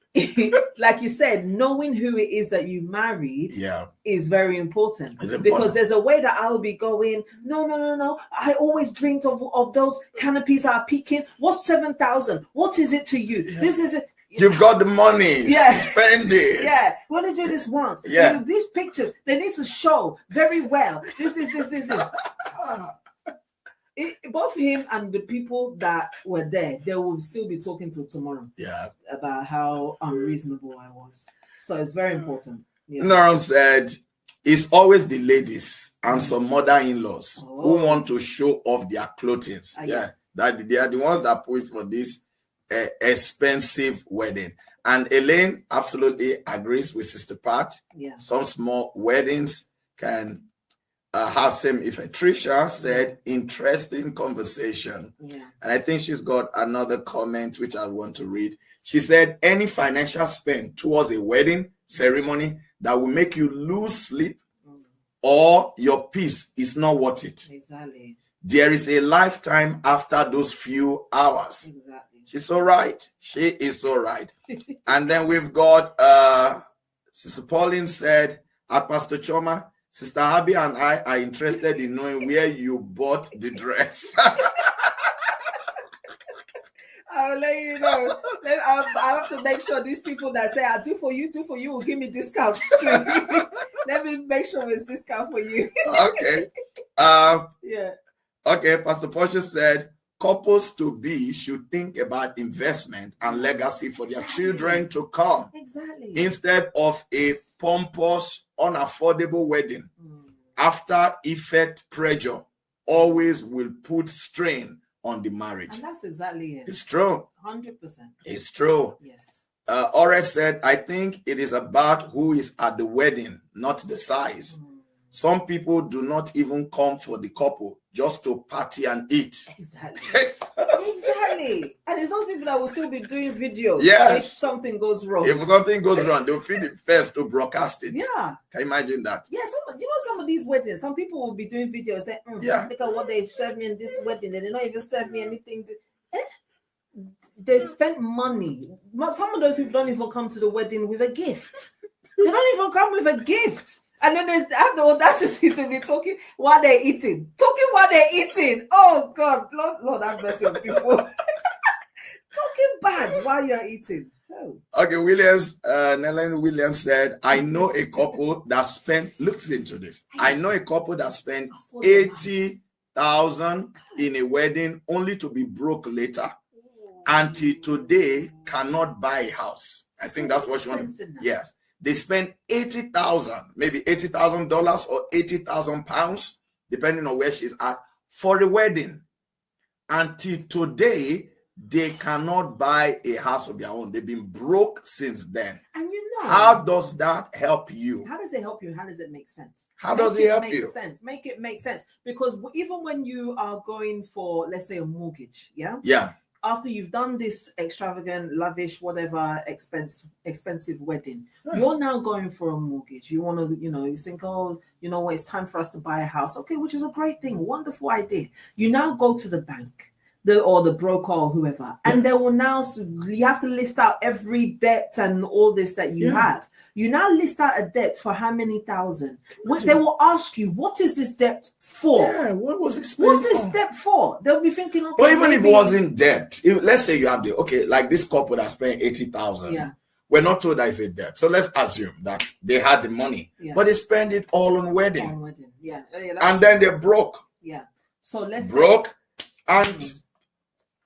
like you said, knowing who it is that you married is very important. Because there's a way that I will be going, no. I always dreamed of those canopies that are peaking. What's 7,000? What is it to you? Yeah. This is it. You've got the money. Yeah. Spend it. Yeah. Want to do this once. Yeah. These pictures, they need to show very well. This. Both him and the people that were there, they will still be talking till tomorrow. Yeah. About how unreasonable I was. So it's very important. Yeah. Noram said, it's always the ladies and some mother-in-laws who want to show off their clothing. That they are the ones that push for this expensive wedding. And Elaine absolutely agrees with Sister Pat. Yeah. Some small weddings can have same effect. Trisha said, interesting conversation. Yeah. And I think she's got another comment which I want to read. She said, any financial spend towards a wedding ceremony that will make you lose sleep or your peace is not worth it. Exactly. There is a lifetime after those few hours. Exactly. She's so right. She is so right. And then we've got Sister Pauline said, Pastor Chioma, Sister Abby and I are interested in knowing where you bought the dress. I'll let you know. I have to make sure these people that say, I do for you will give me discounts too. Let me make sure it's discount for you. Okay. Yeah. Okay, Pastor Portia said, couples to be should think about investment and legacy for their children to come. Exactly. Instead of a pompous, unaffordable wedding. After effect pressure always will put strain on the marriage. And that's exactly it. It's true. 100%. It's true. Yes. Ores said, I think it is about who is at the wedding, not the size. Some people do not even come for the couple just to party and eat. Exactly. And it's those people that will still be doing videos if something goes wrong. If something goes wrong, they'll feel it first to broadcast it. Yeah. Can you imagine that? Yeah, some of these weddings, some people will be doing videos saying, look at what they served me in this wedding. They did not even serve me anything. They spent money. Some of those people don't even come to the wedding with a gift. They don't even come with a gift. And then they have the audacity to be talking while they're eating. Oh, God. Lord have mercy on people. Talking bad while you're eating. Oh. Okay, Nellen Williams said, I know a couple that spent, listen to this. I know a couple that spent 80,000 in a wedding only to be broke later. Until today cannot buy a house. I think that's what you want. Yes. They spent 80,000, maybe $80,000 or 80,000 pounds, depending on where she's at, for the wedding. Until today, they cannot buy a house of their own. They've been broke since then. And how does that help you? How does it help you? How does it make sense? How does it help you? Make it make sense. Because even when you are going for, let's say, a mortgage, Yeah. After you've done this extravagant, lavish, whatever expensive wedding, you're now going for a mortgage. You want to, you think, oh, you know what, it's time for us to buy a house. Okay, which is a great thing. Wonderful idea. You now go to the bank, or the broker or whoever, and they will now, you have to list out every debt and all this that you have. You now list out a debt for how many thousand? They will ask you, what is this debt for? Yeah, what's this debt for? They'll be thinking, okay. But even if it wasn't debt, let's say you have like this couple that's paying 80,000. Yeah. We're not told that it's a debt. So let's assume that they had the money, but they spend it all on wedding. Yeah. And then they're broke. Yeah. So let's broke and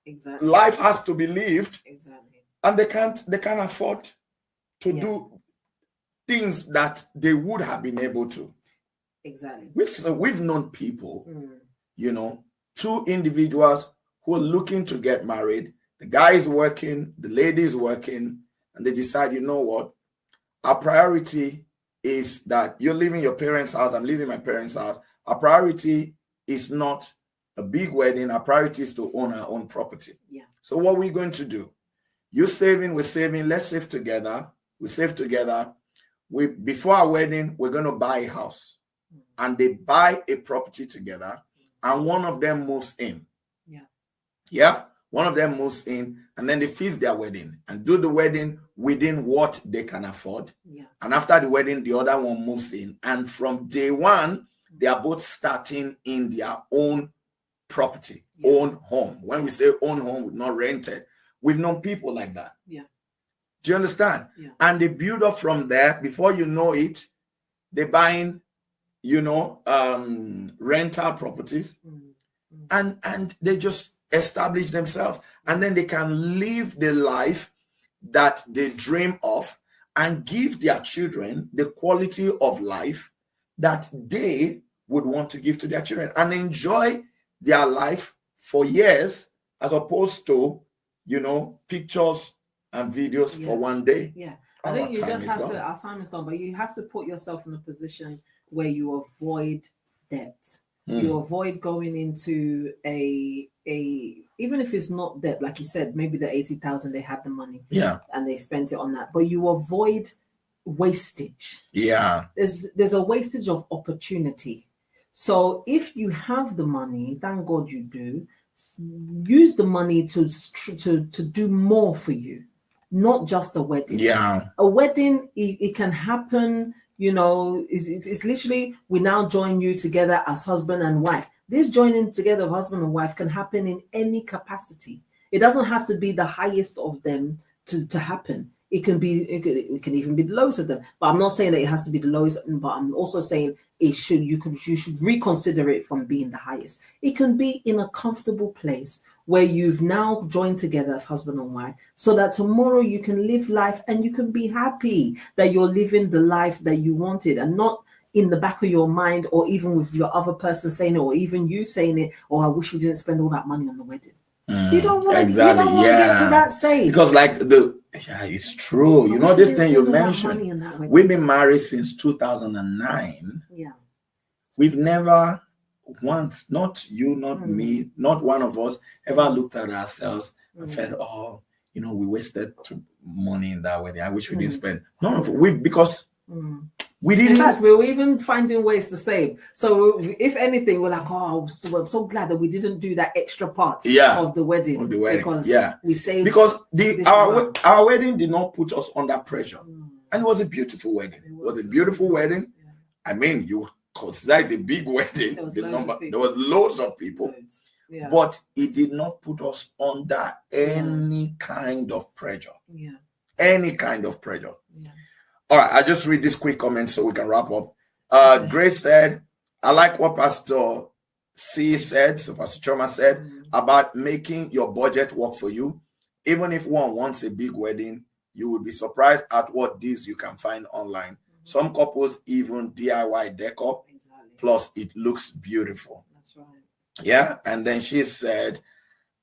exactly. Life has to be lived. Exactly. And they can't afford to do things that they would have been able to. Exactly. We've known people, two individuals who are looking to get married. The guy is working, the lady is working, and they decide, you know what? Our priority is that you're leaving your parents' house, I'm leaving my parents' house. Our priority is not a big wedding. Our priority is to own our own property. Yeah. So what are we going to do? You're saving, we're saving. Let's save together. We save together. Before our wedding, we're going to buy a house. And they buy a property together, and one of them moves in. Yeah. One of them moves in, and then they fix their wedding and do the wedding within what they can afford. Yeah. And after the wedding, the other one moves in. And from day one, they are both starting in their own property, own home. When we say own home, not rented. We've known people like that. Yeah. Do you understand? Yeah. And they build up from there. Before you know it, they're buying, rental properties, and they just establish themselves, and then they can live the life that they dream of and give their children the quality of life that they would want to give to their children and enjoy their life for years, as opposed to, pictures and videos for one day. Yeah. I think you just have to, our time is gone, but you have to put yourself in a position where you avoid debt. You avoid going into a even if it's not debt, like you said, maybe the 80,000, they had the money, and they spent it on that, but you avoid wastage. Yeah. There's a wastage of opportunity. So if you have the money, thank God you do, use the money to do more for you, not just a wedding. Yeah. A wedding, it can happen. It's literally, we now join you together as husband and wife. This joining together of husband and wife can happen in any capacity. It doesn't have to be the highest of them to happen. It can even be the lowest of them. But I'm not saying that it has to be the lowest, but I'm also saying you should reconsider it from being the highest. It can be in a comfortable place where you've now joined together as husband and wife, so that tomorrow you can live life and you can be happy that you're living the life that you wanted, and not in the back of your mind, or even with your other person saying it, or even you saying it, I wish we didn't spend all that money on the wedding. You don't want to get to that stage. Because it's true. This thing you mentioned, we've been married since 2009. Yeah. we've never once, not you, not me, not one of us, ever looked at ourselves and felt, oh, we wasted money in that wedding. I wish we didn't spend. None of it. Because we didn't. In fact, we were even finding ways to save. So if anything, we're like, oh, I'm so glad that we didn't do that extra part of the wedding. Because we saved. Because our wedding did not put us under pressure. And it was a beautiful wedding. It was a beautiful wedding. Yeah. I mean, you consider it a big wedding. There were loads of people. Yeah. But it did not put us under any kind of pressure. Yeah. Any kind of pressure. Yeah. All right, I'll just read this quick comment so we can wrap up. Grace said, I like what Pastor C said, so Pastor Chioma said, about making your budget work for you. Even if one wants a big wedding, you will be surprised at what deals you can find online. Some couples even DIY decor, plus it looks beautiful. That's right. Yeah, and then she said,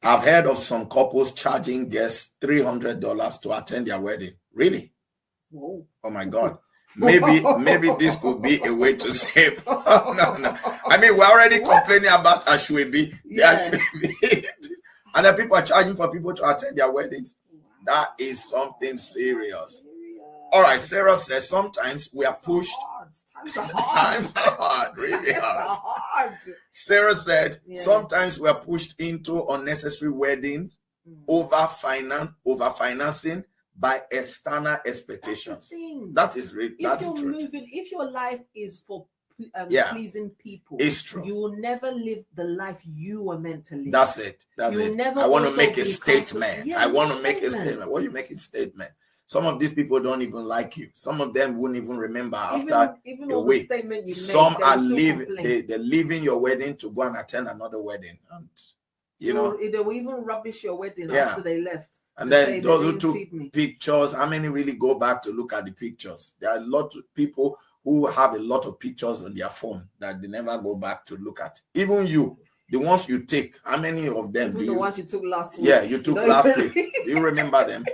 I've heard of some couples charging guests $300 to attend their wedding. Really? Whoa. Oh my God. Maybe this could be a way to save. No. I mean, we're already complaining about Ashwebi. Yeah. And then people are charging for people to attend their weddings. That is something serious. All right, Sarah says sometimes we are pushed. Times are hard, really hard. Sarah said sometimes we are pushed into unnecessary weddings, over financing by external expectations. That is really if your life is for pleasing people, it's true. You will never live the life you were meant to live. That's it. I want to make a statement. I want to make a statement. What do you make a statement? Some of these people don't even like you. Some of them wouldn't even remember after a week. Some are they're leaving your wedding to go and attend another wedding. And they will even rubbish your wedding after they left. And then those who took pictures, how many really go back to look at the pictures? There are a lot of people who have a lot of pictures on their phone that they never go back to look at. Even you, the ones you take, how many of them the ones you took last week? Yeah, you took last week. Do you remember them?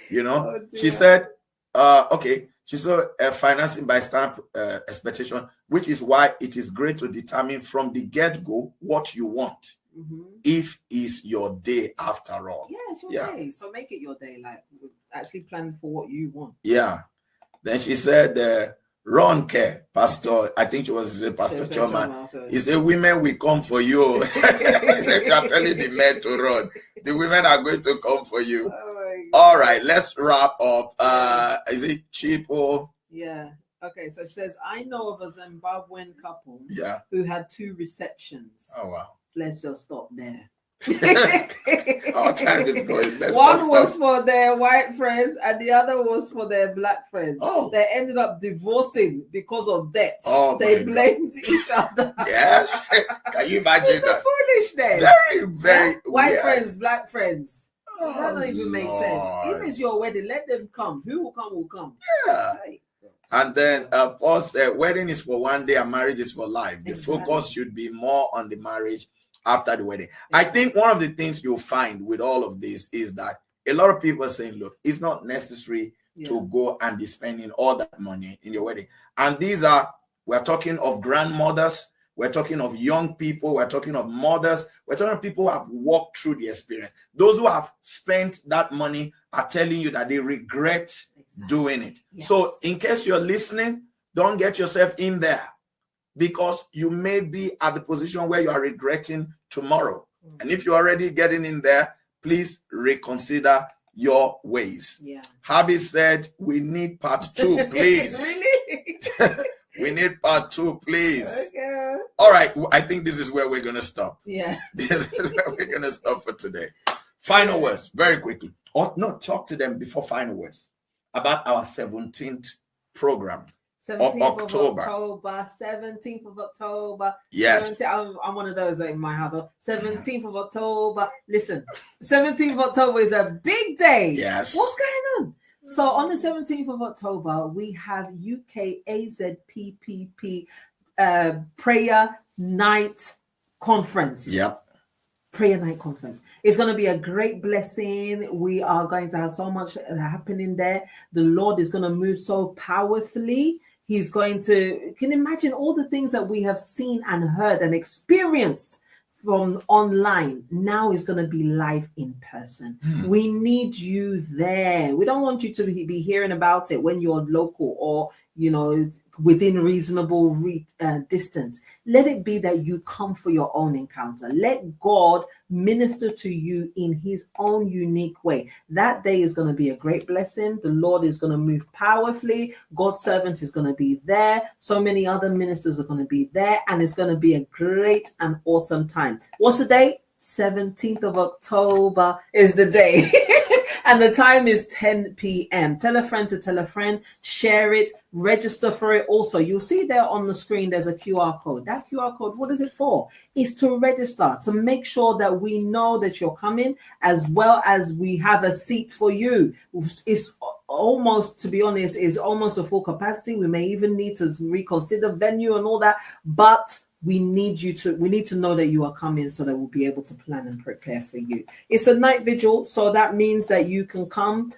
She said, she saw financing by stamp expectation, which is why it is great to determine from the get-go what you want. If it's your day after all. Yeah, it's your day. So make it your day. Like, actually plan for what you want. Yeah. Then she said, Ron care, Pastor, I think she was Pastor Chioma. He said, women will come for you. He said, if you are telling the men to run, the women are going to come for you. All right, let's wrap up. Is it cheapo? Yeah. Okay, so she says, I know of a Zimbabwean couple who had 2 receptions. Oh, wow. Let's just stop there. Our time is going. One was for their white friends and the other was for their black friends. Oh. They ended up divorcing because of debt. Oh, they blamed each other. Yes. Can you imagine it's that? Foolishness. Very, very white friends, black friends. That don't even make sense. If it's your wedding, let them come. Who will come will come. Yeah. Right. And then Paul said, wedding is for one day and marriage is for life. The focus should be more on the marriage after the wedding. I think one of the things you'll find with all of this is that a lot of people are saying, look, it's not necessary to go and be spending all that money in your wedding. And we're talking of grandmothers, we're talking of young people, we're talking of mothers, we're talking of people who have walked through the experience. Those who have spent that money are telling you that they regret doing it. Yes. So in case you're listening, don't get yourself in there, because you may be at the position where you are regretting tomorrow. And if you're already getting in there, please reconsider your ways. Yeah. Habib said, we need part 2, please. Really? We need part 2, please. Okay. All right. I think this is where we're going to stop. Yeah. This is where we're going to stop for today. Final words, very quickly. Or no, talk to them before final words about our 17th program. 17th of October. 17th of October. Yes. I'm one of those in my household. 17th of October. Listen, 17th of October is a big day. Yes. What's going on? So on the 17th of October, we have UK AZPPP Prayer Night Conference. Yep. Prayer Night Conference. It's going to be a great blessing. We are going to have so much happening there. The Lord is going to move so powerfully. He's going to, can you imagine all the things that we have seen and heard and experienced from online now is going to be live in person. We need you there. We don't want you to be hearing about it when you're local or, you know, within reasonable distance. Let it be that you come for your own encounter. Let God minister to you in his own unique way. That day is going to be a great blessing. The Lord is going to move powerfully. God's servant is going to be there. So many other ministers are going to be there, and it's going to be a great and awesome time. What's the date? 17th of October is the day. And the time is 10 p.m. Tell a friend to tell a friend, share it, register for it. Also, you'll see there on the screen, there's a QR code. That QR code, what is it for? It's to register, to make sure that we know that you're coming, as well as we have a seat for you. It's almost, to be honest, is almost a full capacity. We may even need to reconsider venue and all that, but we need to know that you are coming so that we'll be able to plan and prepare for you. It's a night vigil, so that means that you can come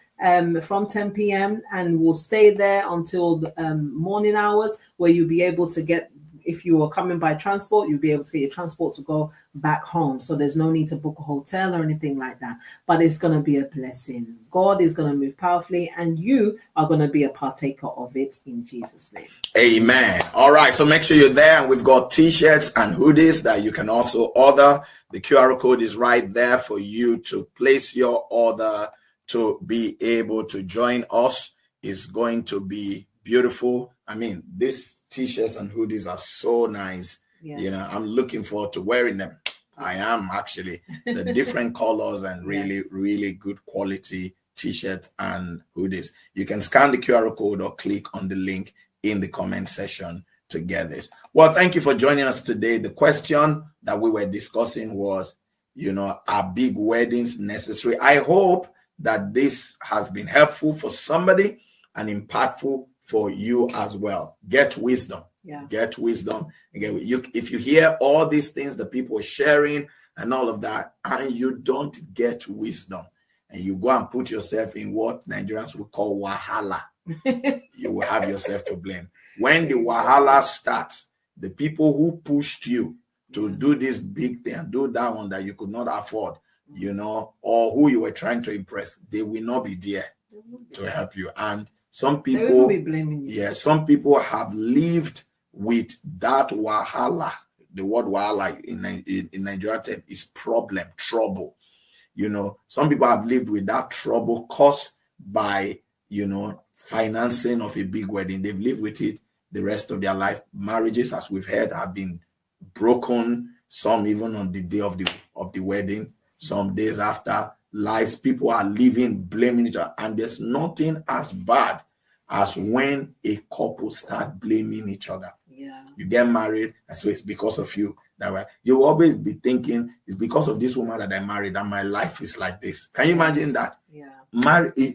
from 10 p.m. and we'll stay there until the morning hours, where you'll be able to get, if you are coming by transport, you'll be able to get your transport to go back home. So there's no need to book a hotel or anything like that. But it's going to be a blessing. God is going to move powerfully, and you are going to be a partaker of it in Jesus' name. Amen. All right. So make sure you're there. And we've got t-shirts and hoodies that you can also order. The QR code is right there for you to place your order to be able to join us. It's going to be beautiful. I mean, these t-shirts and hoodies are so nice. Yes. You know, I'm looking forward to wearing them. I am actually. The different colors and really, really good quality t-shirts and hoodies. You can scan the QR code or click on the link in the comment section to get this. Well, thank you for joining us today. The question that we were discussing was, you know, are big weddings necessary? I hope that this has been helpful for somebody and impactful for you as well. Get wisdom. Get wisdom. Again, if you hear all these things that people are sharing and all of that, and you don't get wisdom, and you go and put yourself in what Nigerians would call wahala, you will have yourself to blame. When the wahala starts, the people who pushed you to do this big thing, do that one that you could not afford, you know, or who you were trying to impress, they will not be there to help you. And some people will be blaming you. Yeah, some people have lived with that wahala. The word wahala in Nigerian term is problem, trouble. You know, some people have lived with that trouble caused by, you know, financing of a big wedding. They've lived with it the rest of their life. Marriages, as we've heard, have been broken. Some even on the day of the wedding. Some days after. Lives, people are living, blaming each other. And there's nothing as bad as when a couple start blaming each other. Yeah. You get married, and so it's because of you. You will always be thinking, it's because of this woman that I married and my life is like this. Can you imagine that? Yeah.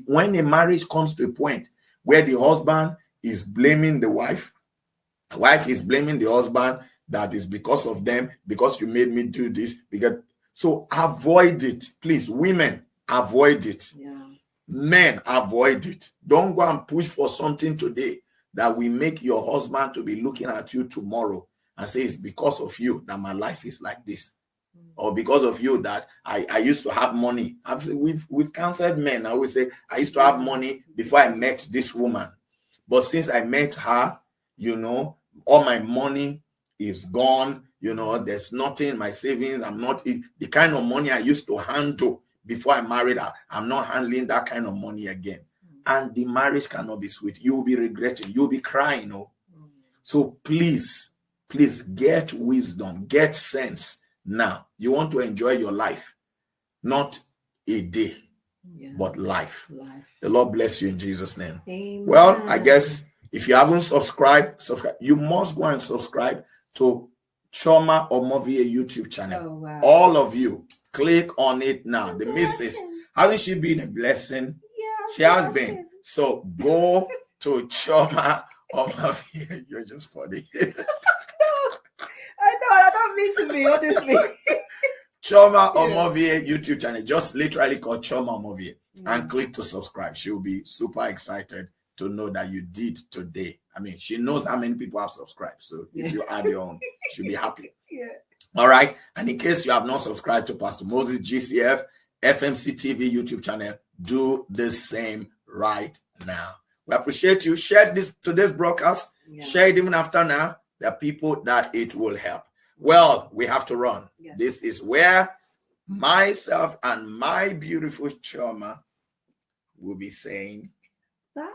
When a marriage comes to a point where the husband is blaming the wife is blaming the husband, that is because of them, because you made me do this. So avoid it. Please, women, avoid it. Yeah. Men, avoid it. Don't go and push for something today that will make your husband to be looking at you tomorrow and say, it's because of you that my life is like this. Or because of you that I used to have money. We've counseled men. I always say, I used to have money before I met this woman. But since I met her, you know, all my money is gone. You know, there's nothing in my savings. The kind of money I used to handle before I married her, I'm not handling that kind of money again. And the marriage cannot be sweet. You will be regretting. You'll be crying. Oh. So please get wisdom, get sense now. You want to enjoy your life, not a day, but life. The Lord bless you in Jesus' name. Amen. Well, I guess if you haven't subscribed. You must go and subscribe to Chioma Omoviye YouTube channel. Oh, wow. All of you, click on it now. The missus, hasn't she been a blessing? Yeah, she has been. So go to Chioma Omoviye. You're just funny. I don't mean to be, honestly. Chioma Omoviye YouTube channel. Just literally call Chioma Omoviye and click to subscribe. She'll be super excited to know that you did today. I mean, she knows how many people have subscribed. So if you add your own, she'll be happy. Yeah. All right. And in case you have not subscribed to Pastor Moses GCF FMC TV YouTube channel, do the same right now. We appreciate you. Share today's broadcast. Yeah. Share it even after now. The people that it will help. Well, we have to run. Yes. This is where myself and my beautiful Chioma will be saying bye.